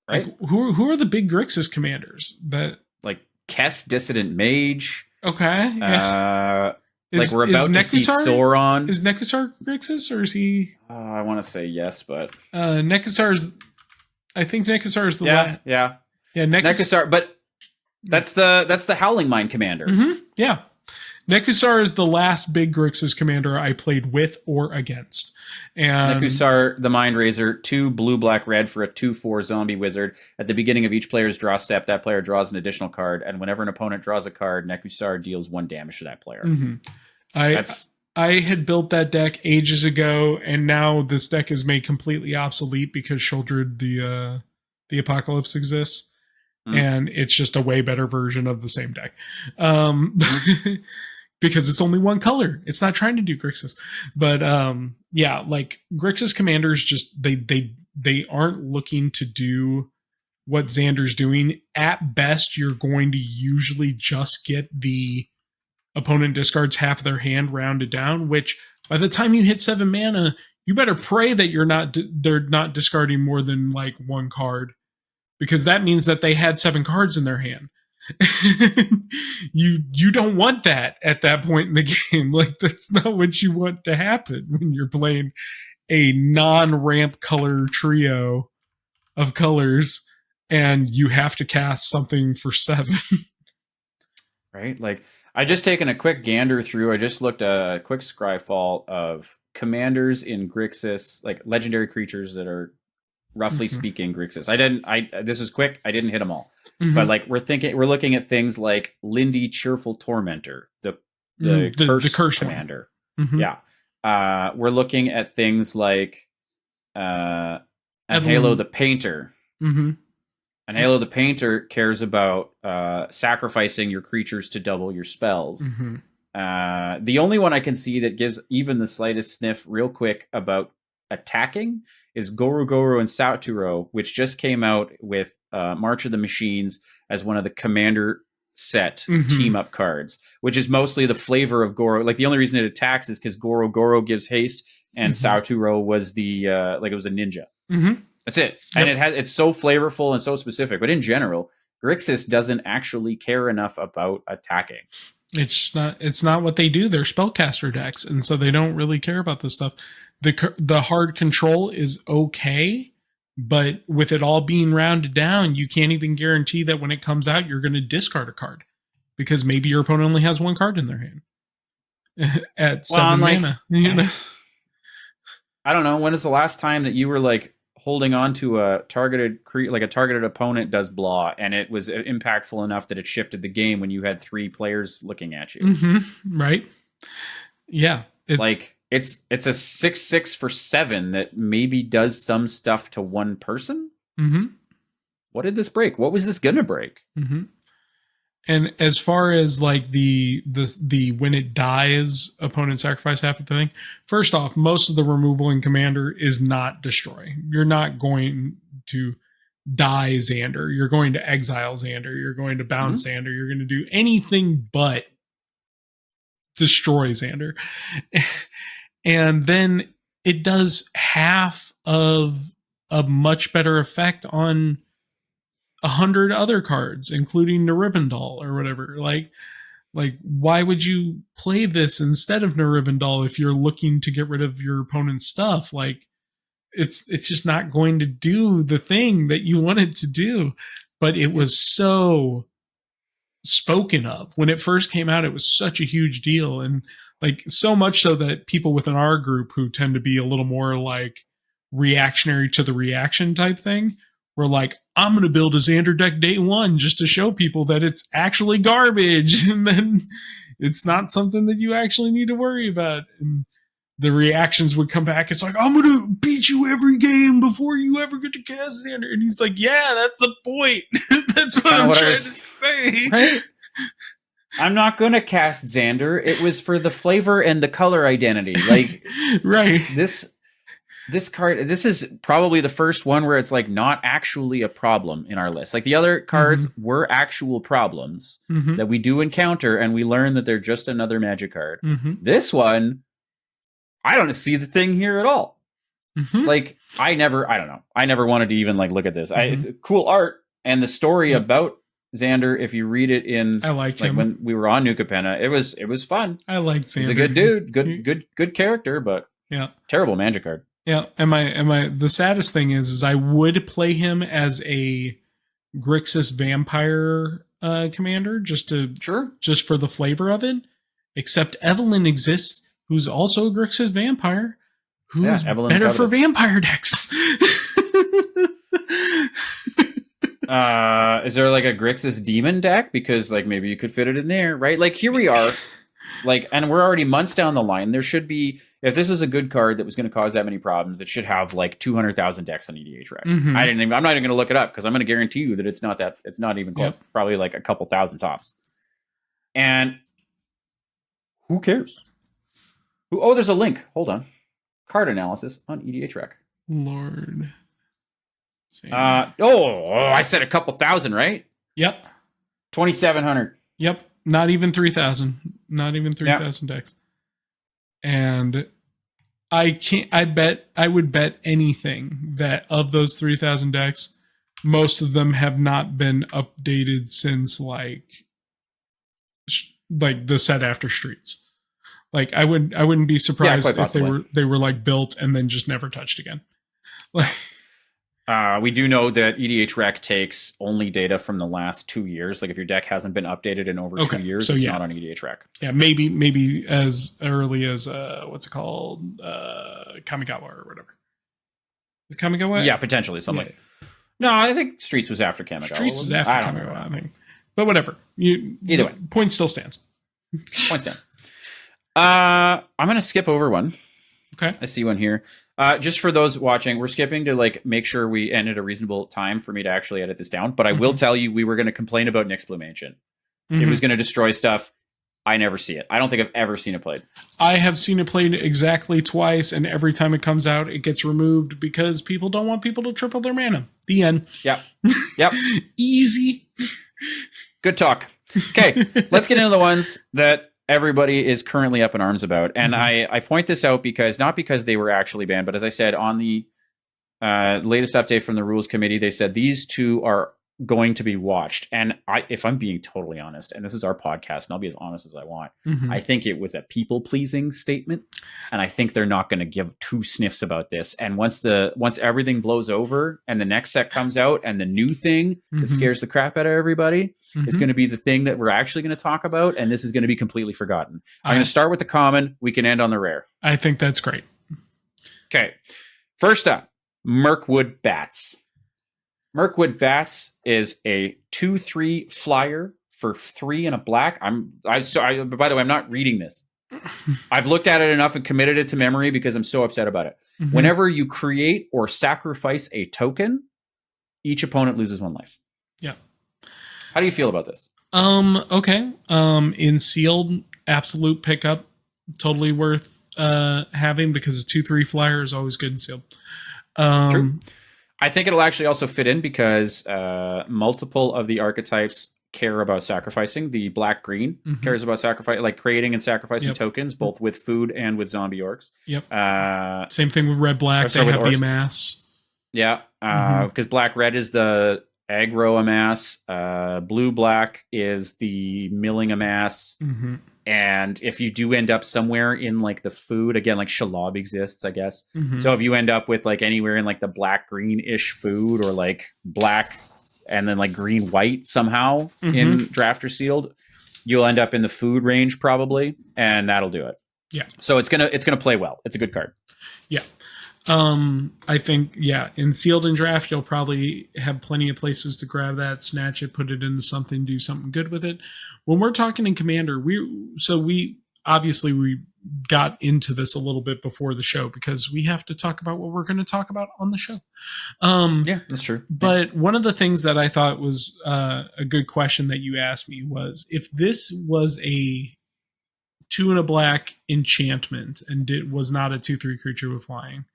Right? Like, who are the big Grixis commanders that like Kess, Dissident Mage? Okay. Yeah. We're about to see Sauron. Is Nekusar Grixis, or is he? I want to say yes, but Nekusar's. I think Nekusar is the yeah. Nekusar, but that's the Howling Mind commander. Yeah, Nekusar is the last big Grixis commander I played with or against. And Nekusar, the Mind Razor, 2 blue, black, red for a 2/4 zombie wizard. At the beginning of each player's draw step, that player draws an additional card, and whenever an opponent draws a card, Nekusar deals 1 damage to that player. I had built that deck ages ago, and now this deck is made completely obsolete because Sheoldred the Apocalypse exists, and it's just a way better version of the same deck. Because it's only one color. It's not trying to do Grixis. But yeah, like Grixis commanders just they aren't looking to do what Xander's doing. At best, you're going to usually just get the opponent discards half of their hand rounded down, which by the time you hit 7 mana, you better pray that they're not discarding more than like one card, because that means that they had 7 cards in their hand. You don't want that at that point in the game. Like, that's not what you want to happen when you're playing a non-ramp color trio of colors and you have to cast something for 7. Right? Like, I just taken a quick gander through. I just looked at a quick scryfall of commanders in Grixis, like legendary creatures that are roughly speaking Grixis. This is quick. I didn't hit them all. But like we're looking at things like Lindy Cheerful Tormentor, the curse commander. Yeah. We're looking at things like Halo the Painter. And Halo the Painter cares about sacrificing your creatures to double your spells. The only one I can see that gives even the slightest sniff real quick about attacking is Goro Goro and Saturo, which just came out with March of the Machines as one of the commander set team up cards, which is mostly the flavor of Goro. Like, the only reason it attacks is because Goro Goro gives haste, and Saturo was the like, it was a ninja. That's it. Yep. And it's so flavorful and so specific. But in general, Grixis doesn't actually care enough about attacking. It's not what they do. They're spellcaster decks, and so they don't really care about this stuff. The hard control is okay, but with it all being rounded down, you can't even guarantee that when it comes out, you're going to discard a card, because maybe your opponent only has one card in their hand at 7 mana. I don't know. When is the last time that you were like holding on to a targeted like a targeted opponent does blah, and it was impactful enough that it shifted the game when you had 3 players looking at you? Right? Yeah. It's a 6/6 for 7 that maybe does some stuff to one person. What did this break? What was this gonna break? And as far as like the when it dies, opponent sacrifice half of the thing. First off, most of the removal in Commander is not destroy. You're not going to die Xander. You're going to exile Xander. You're going to bounce Xander. You're going to do anything but destroy Xander. And then it does half of a much better effect on 100 other cards, including Narivandal or whatever. Like why would you play this instead of Narivandal if you're looking to get rid of your opponent's stuff? Like, it's just not going to do the thing that you want it to do. But it was so spoken of when it first came out. It was such a huge deal, and like so much so that people within our group, who tend to be a little more like reactionary to the reaction type thing, were like, I'm going to build a Xander deck day one just to show people that it's actually garbage, and then it's not something that you actually need to worry about. And the reactions would come back. It's like, I'm going to beat you every game before you ever get to cast Xander. And he's like, yeah, that's the point. That's what I'm trying to say. Right? I'm not going to cast Xander. It was for the flavor and the color identity. Like, right. This card, this is probably the first one where it's like not actually a problem in our list. Like, the other cards were actual problems that we do encounter, and we learn that they're just another Magic card. This one, I don't see the thing here at all. Like, I don't know. I never wanted to even like look at this. It's cool art, and the story about Xander, if you read it in, I like him. When we were on New Capenna, it was fun. I liked Xander. He's a good dude, good character, but terrible Magic card. Yeah, the saddest thing is I would play him as a Grixis vampire commander just for the flavor of it. Except Evelyn exists, who's also a Grixis vampire, who's better for vampire decks. Is there like a Grixis demon deck? Because like maybe you could fit it in there, right? Like, here we are. Like, and we're already months down the line. There should be, if this is a good card that was going to cause that many problems, it should have like 200,000 decks on EDHREC. Mm-hmm. I'm not even going to look it up because I'm going to guarantee you that it's not even close. Yep. It's probably like a couple thousand tops. And who cares? Oh, there's a link. Hold on. Card analysis on EDHREC. Lord. I said a couple thousand, right? Yep. 2,700. Yep. Not even 3,000. Not even 3,000 decks. And I would bet anything that of those 3,000 decks, most of them have not been updated since like the set after Streets. Like I wouldn't be surprised if they were like built and then just never touched again. Like we do know that EDHREC takes only data from the last 2 years. Like if your deck hasn't been updated in over 2 years, so it's not on EDHREC. Yeah, maybe as early as what's it called, Kamigawa or whatever. Is Kamigawa? Yeah, potentially something. Yeah. No, I think Streets was after Kamigawa. Streets is after Kamigawa, I think. But whatever. Either way, point still stands. Point stands. I'm gonna skip over one. Okay, I see one here. Just for those watching, we're skipping to like make sure we end at a reasonable time for me to actually edit this down. But I will tell you, we were going to complain about Nyx Bloom Ancient. It was going to destroy stuff. I never see it. I don't think I've ever seen it played. I have seen it played exactly twice, and every time it comes out, it gets removed because people don't want people to triple their mana. The end. Yep. Easy. Good talk. Okay, let's get into the ones that everybody is currently up in arms about. And I point this out not because they were actually banned, but as I said, on the latest update from the rules committee, they said these two are going to be watched. And if I'm being totally honest, and this is our podcast, and I'll be as honest as I want, I think it was a people-pleasing statement. And I think they're not going to give two sniffs about this. And once everything blows over and the next set comes out and the new thing that scares the crap out of everybody is going to be the thing that we're actually going to talk about. And this is going to be completely forgotten. I'm going to start with the common. We can end on the rare. I think that's great. Okay. First up, Mirkwood Bats. Mirkwood Bats is a 2/3 flyer for 3 and a black. By the way, I'm not reading this. I've looked at it enough and committed it to memory because I'm so upset about it. Whenever you create or sacrifice a token, each opponent loses 1 life. Yeah. How do you feel about this? Okay. In sealed, absolute pickup, totally worth having because a 2/3 flyer is always good in sealed. True. I think it'll actually also fit in because multiple of the archetypes care about sacrificing. The black-green cares about like creating and sacrificing tokens, both with food and with zombie orcs. Yep. Same thing with red-black. They have the amass. Yeah, because black-red is the aggro amass. Blue-black is the milling amass. And if you do end up somewhere in like the food, again, like Shalob exists, I guess. So if you end up with like anywhere in like the black-green-ish food or like black and then like green-white somehow in draft or sealed, you'll end up in the food range probably, and that'll do it. Yeah. So it's gonna play well. It's a good card. Yeah. I think, in sealed and draft, you'll probably have plenty of places to grab that, snatch it, put it into something, do something good with it. When we're talking in Commander, we got into this a little bit before the show because we have to talk about what we're going to talk about on the show. Yeah, that's true. But one of the things that I thought was a good question that you asked me was, if this was a 2 and a black enchantment and it was not a 2/3 creature with flying,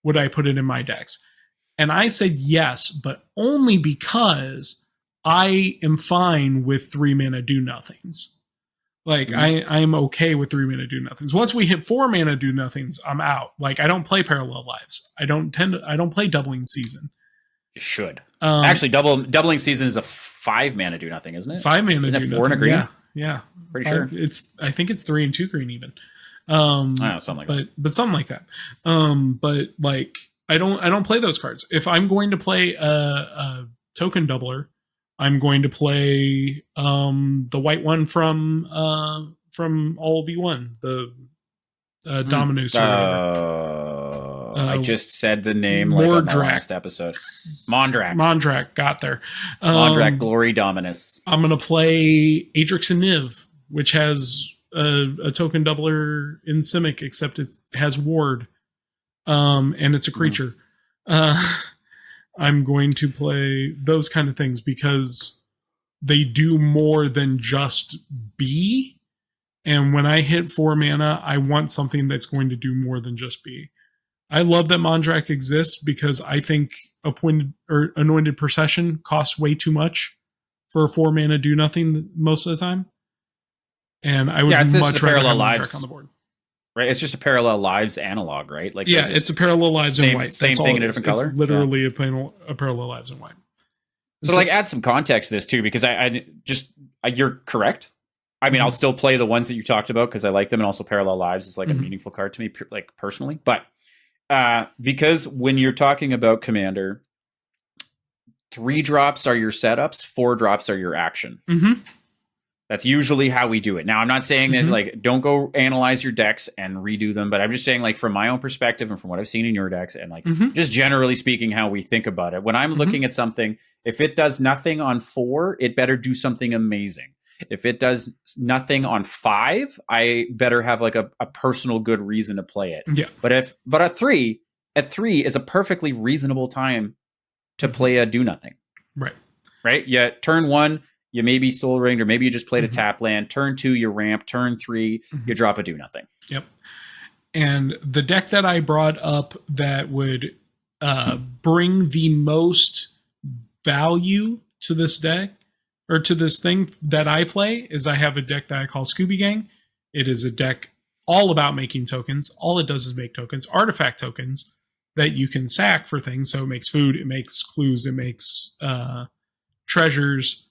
would I put it in my decks? And I said yes, but only because I am fine with 3 mana do nothings. Like I am okay with 3 mana do nothings. Once we hit 4 mana do nothings, I'm out. Like I don't play Parallel Lives. I don't play Doubling Season. You should. Actually, Doubling Season is a 5 mana do nothing, isn't it? 5 mana isn't do it 4 nothing. and a green? Yeah. Pretty sure. I think it's 3 and 2 green even. Something like that. But something like that. But like I don't play those cards. If I'm going to play a token doubler, I'm going to play the white one from All Be One, the Dominus. I just said the name like on the last episode. Mondrak got there. Mondrak Glory Dominus. I'm gonna play Adrix and Niv, which has a token doubler in Simic, except it has ward, and it's a creature. I'm going to play those kind of things because they do more than just be. And when I hit 4 mana, I want something that's going to do more than just be. I love that Mondrak exists because I think appointed or anointed procession costs way too much for a 4 mana do nothing most of the time. And I would much rather have Mondrak on the board. Right, it's just a parallel lives analog, right? Like it's a parallel lives in white. Same thing in a different color. It's literally a parallel lives in white. So, like, add some context to this too, because you're correct. I mean, I'll still play the ones that you talked about because I like them, and also parallel lives is like a meaningful card to me, like personally. But because when you're talking about Commander, 3 drops are your setups, 4 drops are your action. That's usually how we do it. Now, I'm not saying this, like, don't go analyze your decks and redo them, but I'm just saying, like, from my own perspective and from what I've seen in your decks and, like, just generally speaking how we think about it. When I'm looking at something, if it does nothing on 4, it better do something amazing. If it does nothing on 5, I better have, like, a personal good reason to play it. Yeah. But at 3 is a perfectly reasonable time to play a do nothing. Right? Yeah, turn 1... you maybe Soul Ringed, or maybe you just played a tap land. Turn 2, you ramp. Turn 3, you drop a do nothing. Yep. And the deck that I brought up that would bring the most value to this deck, or to this thing that I play, is I have a deck that I call Scooby Gang. It is a deck all about making tokens. All it does is make tokens, artifact tokens that you can sack for things. So it makes food, it makes clues, it makes treasures.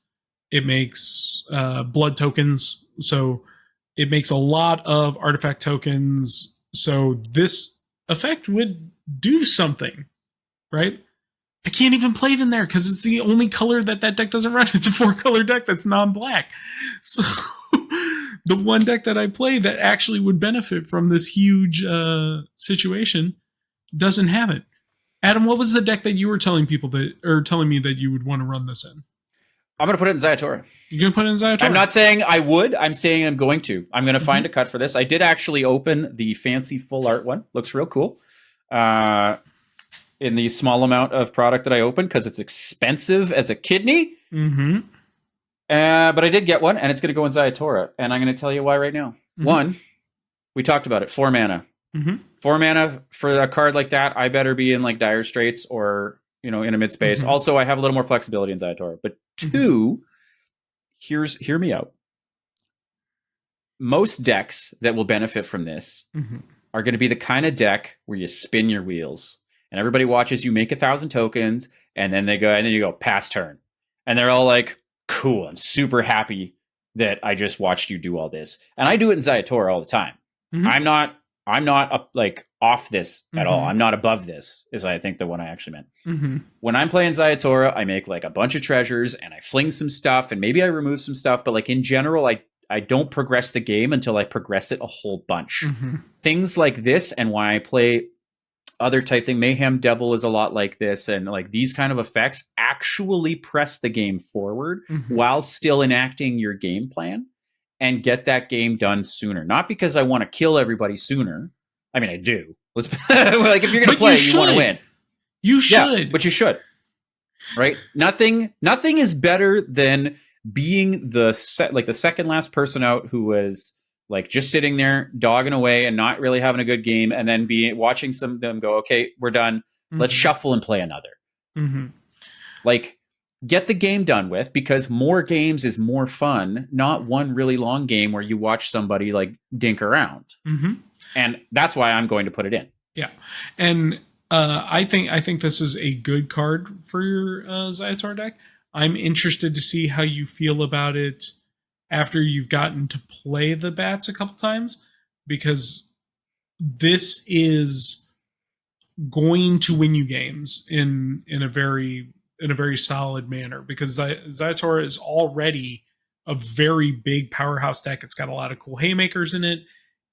It makes blood tokens. So it makes a lot of artifact tokens. So this effect would do something, right? I can't even play it in there because it's the only color that deck doesn't run. It's a 4-color deck that's non-black. So the one deck that I play that actually would benefit from this huge situation doesn't have it. Adam, what was the deck that you were telling me that you would want to run this in? I'm going to put it in Zayatora. You're going to put it in Zayatora? I'm not saying I would. I'm saying I'm going to. I'm going to find a cut for this. I did actually open the fancy full art one. Looks real cool. In the small amount of product that I opened, because it's expensive as a kidney. But I did get one, and it's going to go in Zayatora. And I'm going to tell you why right now. One, we talked about it. 4 mana. 4 mana for a card like that, I better be in, like, Dire Straits or... in a mid space. Also, I have a little more flexibility in Zayatora. But 2, hear me out. Most decks that will benefit from this are going to be the kind of deck where you spin your wheels and everybody watches you make 1,000 tokens, and then you go pass turn, and they're all like, "Cool, I'm super happy that I just watched you do all this." And I do it in Zayatora all the time. I'm not like off this at all. I'm not above this, is I think the one I actually meant. When I'm playing Zayatora, I make, like, a bunch of treasures and I fling some stuff and maybe I remove some stuff. But, like, in general, I don't progress the game until I progress it a whole bunch. Things like this, and why I play other type thing, Mayhem Devil is a lot like this. And, like, these kind of effects actually press the game forward while still enacting your game plan. And get that game done sooner. Not because I want to kill everybody sooner. I mean, I do. Like, if you're going to play, you want to win. You should. Yeah, but you should. Right? Nothing is better than being the second last person out who was, like, just sitting there dogging away and not really having a good game, and then watching some of them go, okay, we're done. Let's shuffle and play another. Like, get the game done with, because more games is more fun, not one really long game where you watch somebody, like, dink around. And that's why I'm going to put it in. Yeah. And I think this is a good card for your Zayatora deck. I'm interested to see how you feel about it after you've gotten to play the bats a couple times, because this is going to win you games in a very solid manner, because Zayatora is already a very big powerhouse deck. It's got a lot of cool haymakers in it.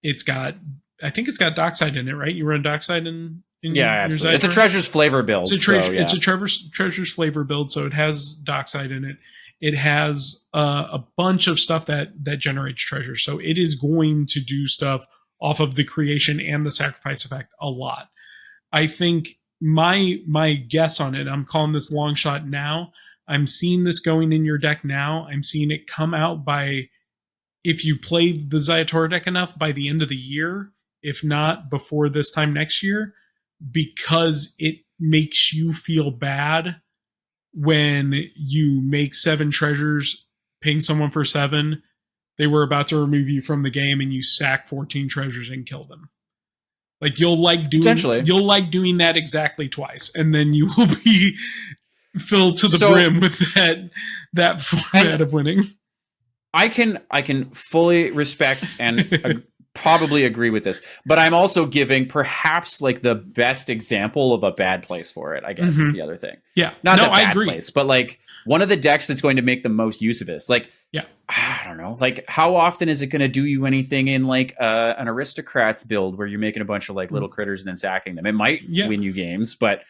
I think it's got Dockside in it, right? You run Dockside in your absolutely. It's a Treasure's Flavor build. It's a Treasure's Flavor build, so it has Dockside in it. It has a bunch of stuff that generates treasure. So it is going to do stuff off of the creation and the sacrifice effect a lot. I think my guess on it, I'm calling this long shot now. I'm seeing this going in your deck now. I'm seeing it come out by, if you played the Zayatora deck enough, by the end of the year, if not before this time next year, because it makes you feel bad when you make 7 treasures, ping someone for 7, they were about to remove you from the game, and you sack 14 treasures and kill them. Like you'll like doing that exactly twice, and then you will be filled to the brim with that format of winning. I can fully respect and probably agree with this, but I'm also giving perhaps like the best example of a bad place for it, I guess, is the other thing. Yeah. Not no, bad I agree. Place, but like one of the decks that's going to make the most use of this. Like, yeah, I don't know. Like, how often is it going to do you anything in like an aristocrats build where you're making a bunch of like little critters and then sacking them? It might win you games, but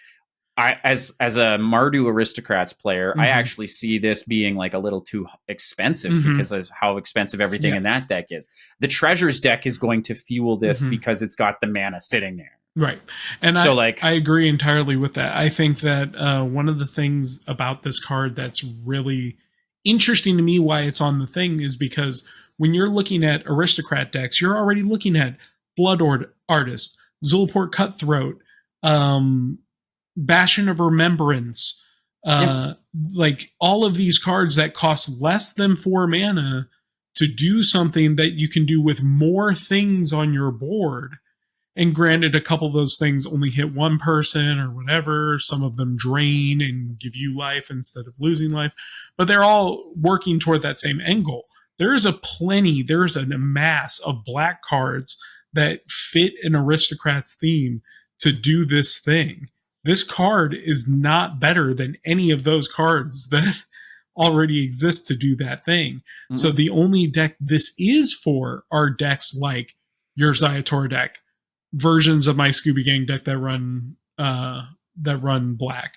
as a Mardu aristocrats player, I actually see this being like a little too expensive because of how expensive everything in that deck is. The treasures deck is going to fuel this because it's got the mana sitting there. Right. And so I agree entirely with that. I think that one of the things about this card that's really interesting to me, why it's on the thing, is because when you're looking at aristocrat decks, you're already looking at Blood Artist, Zulaport Cutthroat, Bastion of Remembrance, like all of these cards that cost less than 4 mana to do something that you can do with more things on your board. And granted, a couple of those things only hit one person or whatever. Some of them drain and give you life instead of losing life. But they're all working toward that same end goal. There's a mass of black cards that fit an aristocrat's theme to do this thing. This card is not better than any of those cards that already exist to do that thing. So the only deck this is for are decks like your Zayatora deck, versions of my Scooby Gang deck that run black,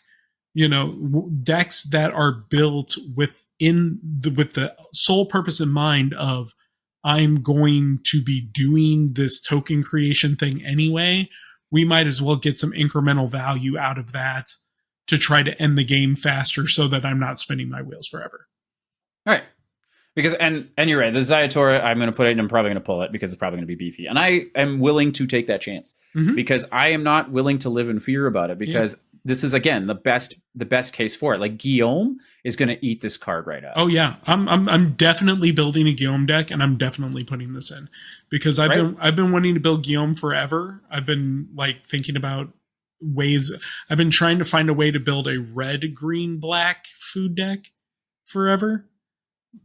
decks that are built with the sole purpose in mind of, I'm going to be doing this token creation thing anyway. We might as well get some incremental value out of that to try to end the game faster so that I'm not spinning my wheels forever. All right. Because and you're right, the Zayatora, I'm going to put it and I'm probably going to pull it because it's probably going to be beefy. And I am willing to take that chance because I am not willing to live in fear about it because this is, again, the best case for it. Like Guillaume is going to eat this card right up. Oh yeah, I'm definitely building a Guillaume deck, and I'm definitely putting this in because I've been wanting to build Guillaume forever. I've been like thinking about ways. I've been trying to find a way to build a red, green, black food deck forever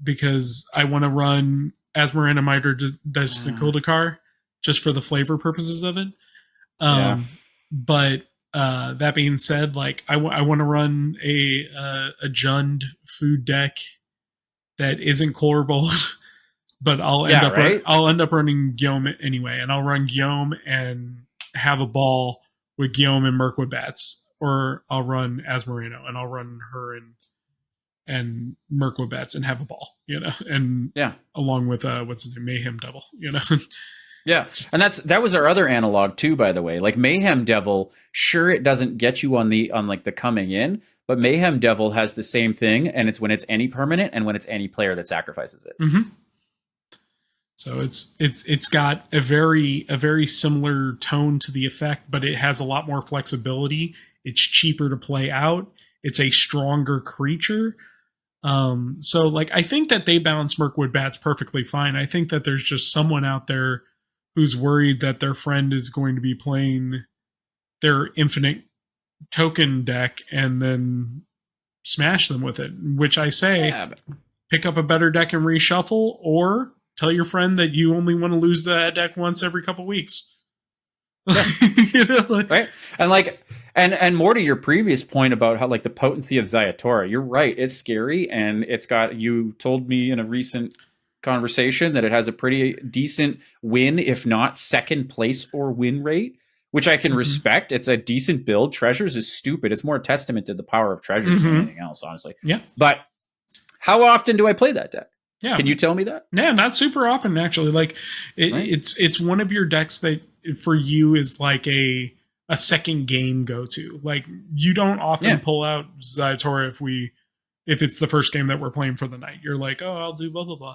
because I want to run Asmarana Miter Destikildakar just for the flavor purposes of it. But that being said, like I want to run a Jund food deck that isn't Chlorvold, but I'll end up running Guillaume anyway, and I'll run Guillaume and have a ball with Guillaume and Mirkwood Bats, or I'll run Asmarano and I'll run her and Mirkwood Bats and have a ball, and along with what's his name, Mayhem Devil, Yeah, and that was our other analog too, by the way. Like Mayhem Devil, sure, it doesn't get you on like the coming in, but Mayhem Devil has the same thing, and it's when it's any permanent and when it's any player that sacrifices it. So it's got a very similar tone to the effect, but it has a lot more flexibility. It's cheaper to play out. It's a stronger creature. So like I think that they balance Mirkwood Bats perfectly fine. I think that there's just someone out there who's worried that their friend is going to be playing their infinite token deck and then smash them with it, which I say pick up a better deck and reshuffle, or tell your friend that you only want to lose that deck once every couple weeks. Right? And like and more to your previous point about how like the potency of Zayatora, you're right, it's scary, and you told me in a recent conversation that it has a pretty decent win, if not second place or win rate, which I can respect. It's a decent build. Treasures is stupid. It's more a testament to the power of treasures than anything else, honestly. Yeah. But How often do I play that deck? Yeah. Can you tell me that? Yeah, not super often actually. Like it's one of your decks that for you is like a second game go to. Like you don't often pull out Zaitora if it's the first game that we're playing for the night. You're like, oh, I'll do blah blah blah.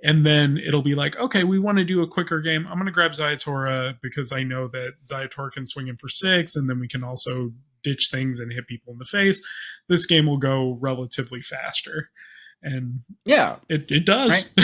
And then it'll be like, okay, we want to do a quicker game. I'm going to grab Zaitora because I know that Zaitora can swing in for 6, and then we can also ditch things and hit people in the face. This game will go relatively faster. And yeah, it does.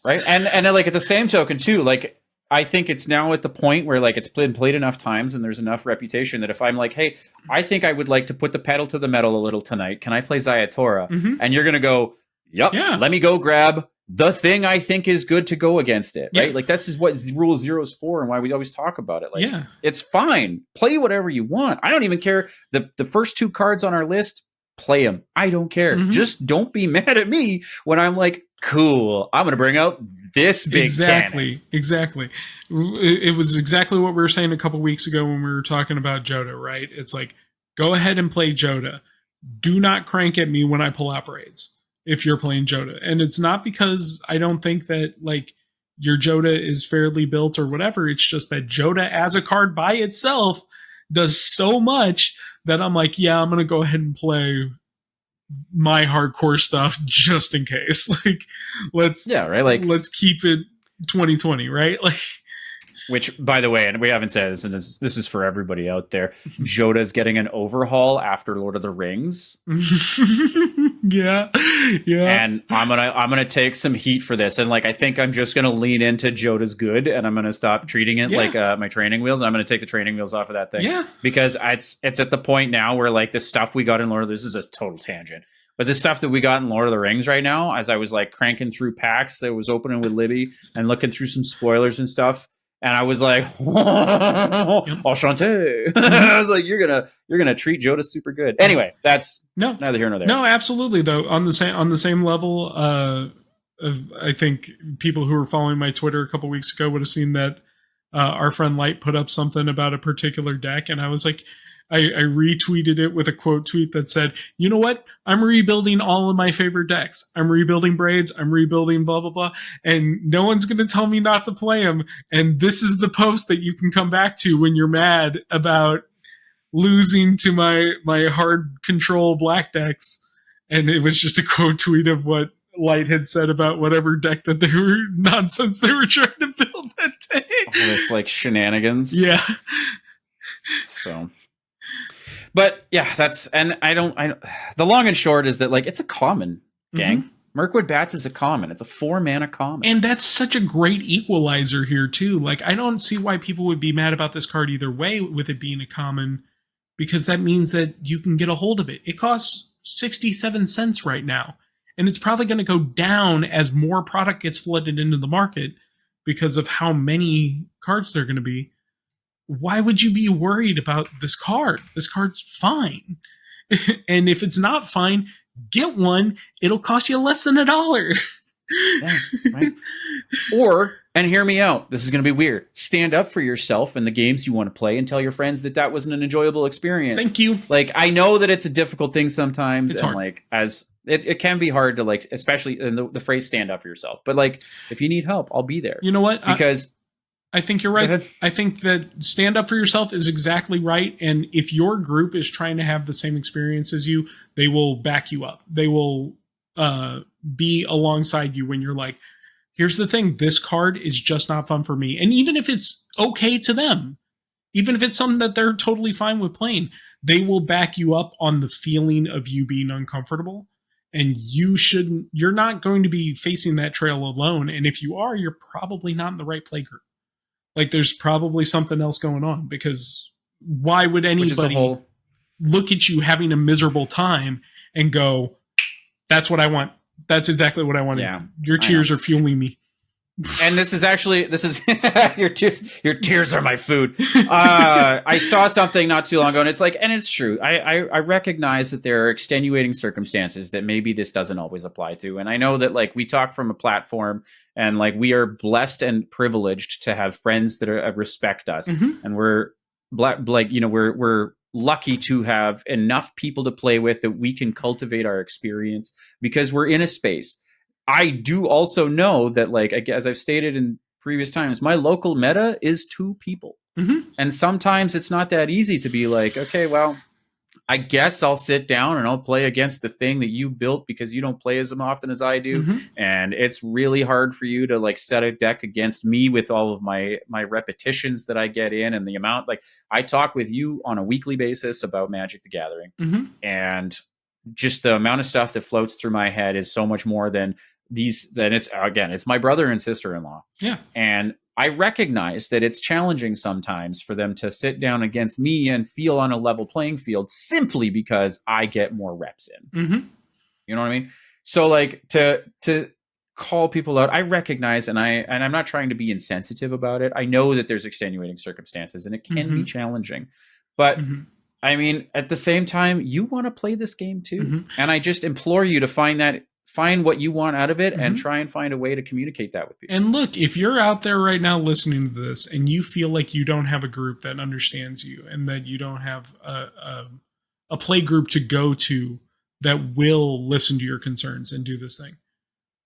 Right. And like at the same token too, like I think it's now at the point where like it's been played enough times and there's enough reputation that if I'm like, hey, I think I would like to put the pedal to the metal a little tonight. Can I play Zaitora? Mm-hmm. And you're going to go, yep, let me go grab the thing I think is good to go against it, right? Like this is what Rule 0 is for and why we always talk about it. Like, it's fine. Play whatever you want. I don't even care. The first 2 cards on our list, play them. I don't care. Mm-hmm. Just don't be mad at me when I'm like, cool, I'm going to bring out this big cannon. Exactly. It was exactly what we were saying a couple weeks ago when we were talking about Joda, right? It's like, go ahead and play Joda. Do not crank at me when I pull out Braids if you're playing Joda. And it's not because I don't think that like your Joda is fairly built or whatever. It's just that Joda as a card by itself does so much that I'm like, yeah, I'm going to go ahead and play my hardcore stuff just in case. Like, let's keep it 2020, right? Like, which, by the way, and we haven't said this, and this is for everybody out there, Joda's getting an overhaul after Lord of the Rings. yeah. And I'm gonna take some heat for this, and like I think I'm just gonna lean into Joda's good, and I'm gonna stop treating it like my training wheels, and I'm gonna take the training wheels off of that thing. Yeah. Because it's at the point now where like the stuff we got in Lord of this is a total tangent. But the stuff that we got in Lord of the Rings right now, as I was like cranking through packs that was opening with Libby and looking through some spoilers and stuff. And I was like, enchanté. I was like, you're gonna treat Joda super good. Anyway, that's neither here nor there. No, absolutely though. On the same level, I think people who were following my Twitter a couple weeks ago would have seen that our friend Light put up something about a particular deck, and I was like, I retweeted it with a quote tweet that said, you know what? I'm rebuilding all of my favorite decks. I'm rebuilding Braids. I'm rebuilding blah, blah, blah. And no one's going to tell me not to play them. And this is the post that you can come back to when you're mad about losing to my hard control black decks. And it was just a quote tweet of what Light had said about whatever deck that they were nonsense they were trying to build that day. All this like shenanigans. Yeah. So... But yeah, the long and short is that like it's a common, gang. Mm-hmm. Mirkwood Bats is a common. It's a 4-mana common. And that's such a great equalizer here too. Like I don't see why people would be mad about this card either way with it being a common, because that means that you can get a hold of it. It costs 67 cents right now. And it's probably going to go down as more product gets flooded into the market because of how many cards there are going to be. Why would you be worried about this card? This card's fine. And if it's not fine, get one. It'll cost you less than $1. Yeah, right. Or, and hear me out, this is going to be weird, stand up for yourself in the games you want to play and tell your friends that wasn't an enjoyable experience. Thank you. Like, I know that it's a difficult thing sometimes. It's and hard. Like, as it can be hard to like, especially in the phrase stand up for yourself. But like, if you need help, I'll be there. You know what? Because... I think you're right. I think that stand up for yourself is exactly right. And if your group is trying to have the same experience as you, they will back you up. They will be alongside you when you're like, here's the thing, this card is just not fun for me. And even if it's okay to them, even if it's something that they're totally fine with playing, they will back you up on the feeling of you being uncomfortable. And you're not going to be facing that trail alone. And if you are, you're probably not in the right play group. Like there's probably something else going on, because why would anybody look at you having a miserable time and go, that's what I want. That's exactly what I want. Yeah, your tears are fueling me. And this is your tears are my food. I saw something not too long ago, and it's like, and it's true. I recognize that there are extenuating circumstances that maybe this doesn't always apply to. And I know that like we talk from a platform, and like we are blessed and privileged to have friends that respect us, mm-hmm. and we're lucky to have enough people to play with that we can cultivate our experience because we're in a space. I do also know that, like, as I've stated in previous times, my local meta is 2 people. Mm-hmm. And sometimes it's not that easy to be like, okay, well, I guess I'll sit down and I'll play against the thing that you built because you don't play as often as I do. Mm-hmm. And it's really hard for you to like set a deck against me with all of my repetitions that I get in and the amount. Like, I talk with you on a weekly basis about Magic the Gathering. Mm-hmm. And just the amount of stuff that floats through my head is so much more than it's my brother and sister-in-law. Yeah. And I recognize that it's challenging sometimes for them to sit down against me and feel on a level playing field simply because I get more reps in. Mm-hmm. You know what I mean? So like to call people out, I recognize, and I'm not trying to be insensitive about it. I know that there's extenuating circumstances and it can be challenging, but I mean, at the same time, you want to play this game too. And I just implore you to find what you want out of it and try and find a way to communicate that with people. And look, if you're out there right now listening to this and you feel like you don't have a group that understands you and that you don't have a play group to go to that will listen to your concerns and do this thing,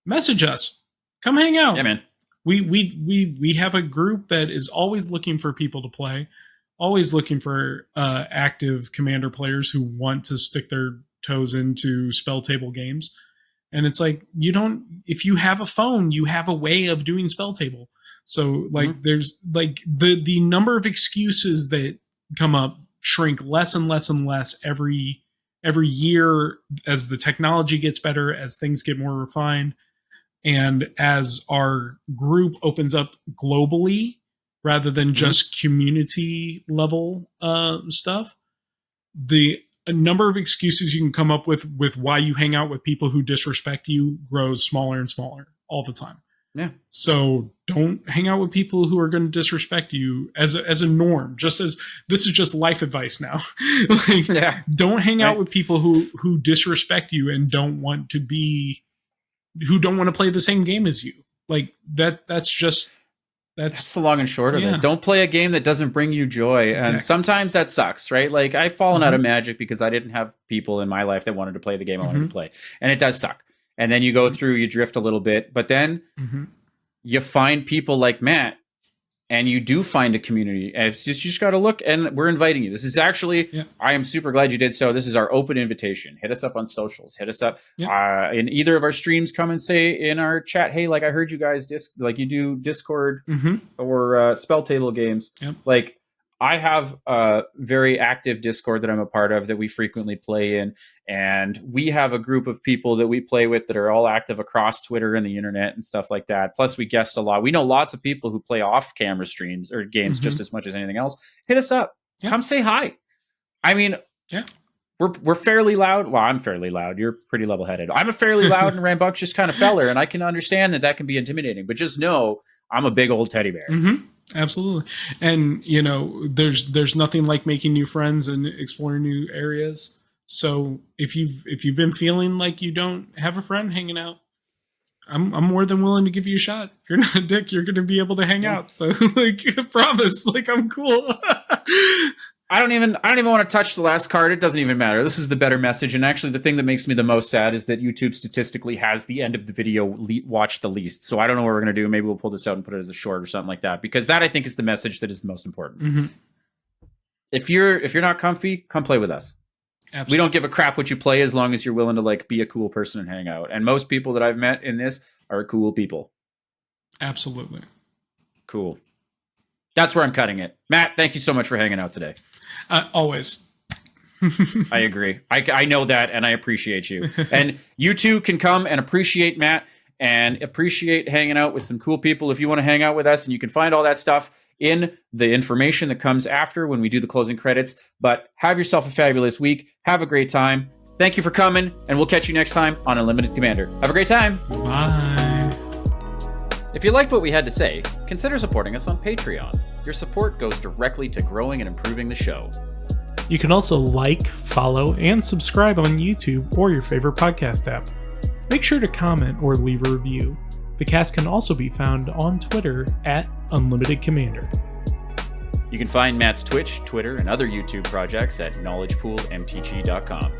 message us. Come hang out. Yeah, man. We have a group that is always looking for people to play, always looking for active Commander players who want to stick their toes into spell table games. And it's like, if you have a phone, you have a way of doing spell table. So like there's like the number of excuses that come up shrink less and less and less every year as the technology gets better, as things get more refined, and as our group opens up globally rather than just community level stuff. A number of excuses you can come up with why you hang out with people who disrespect you grows smaller and smaller all the time. Yeah. So don't hang out with people who are going to disrespect you as a norm. Just as this is just life advice now. Don't hang out with people who disrespect you and don't want to play the same game as you. Like that's the long and short of it. Don't play a game that doesn't bring you joy. Exactly. And sometimes that sucks, right? Like, I've fallen out of Magic because I didn't have people in my life that wanted to play the game I wanted to play. And it does suck. And then you go through, you drift a little bit, but then you find people like Matt, and you do find a community. And you just got to look, and we're inviting you. This is actually, I am super glad you did so. This is our open invitation. Hit us up on socials. Hit us up in either of our streams. Come and say in our chat, hey, like, I heard you guys you do Discord or spell table games. Like, I have a very active Discord that I'm a part of that we frequently play in. And we have a group of people that we play with that are all active across Twitter and the internet and stuff like that. Plus, we guest a lot. We know lots of people who play off-camera streams or games just as much as anything else. Hit us up. Come say hi. I mean, we're fairly loud. Well, I'm fairly loud. You're pretty level-headed. I'm a fairly loud and rambunctious kind of feller, and I can understand that can be intimidating. But just know I'm a big old teddy bear. Absolutely. And there's nothing like making new friends and exploring new areas. So if you've been feeling like you don't have a friend hanging out, I'm more than willing to give you a shot. If you're not a dick, you're going to be able to hang out. So like, I promise, like, I'm cool. I don't even want to touch the last card. It doesn't even matter. This is the better message. And actually, the thing that makes me the most sad is that YouTube statistically has the end of the video watched the least. So I don't know what we're going to do. Maybe we'll pull this out and put it as a short or something like that, because that, I think, is the message that is the most important. If you're not comfy, come play with us. Absolutely. We don't give a crap what you play as long as you're willing to like be a cool person and hang out. And most people that I've met in this are cool people. Absolutely. Cool. That's where I'm cutting it. Matt, thank you so much for hanging out today. Always. I agree. I know that, and I appreciate you. And you too can come and appreciate Matt and appreciate hanging out with some cool people if you want to hang out with us. And you can find all that stuff in the information that comes after when we do the closing credits. But have yourself a fabulous week. Have a great time. Thank you for coming, and we'll catch you next time on Unlimited Commander. Have a great time. Bye. If you liked what we had to say, consider supporting us on Patreon. Your support goes directly to growing and improving the show. You can also like, follow, and subscribe on YouTube or your favorite podcast app. Make sure to comment or leave a review. The cast can also be found on Twitter @UnlimitedCommander. You can find Matt's Twitch, Twitter, and other YouTube projects at knowledgepooledmtg.com.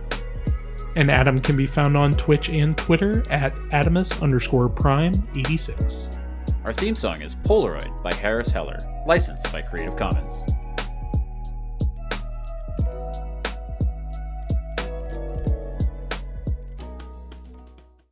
And Adam can be found on Twitch and Twitter at Adamus_Prime86. Our theme song is Polaroid by Harris Heller, licensed by Creative Commons.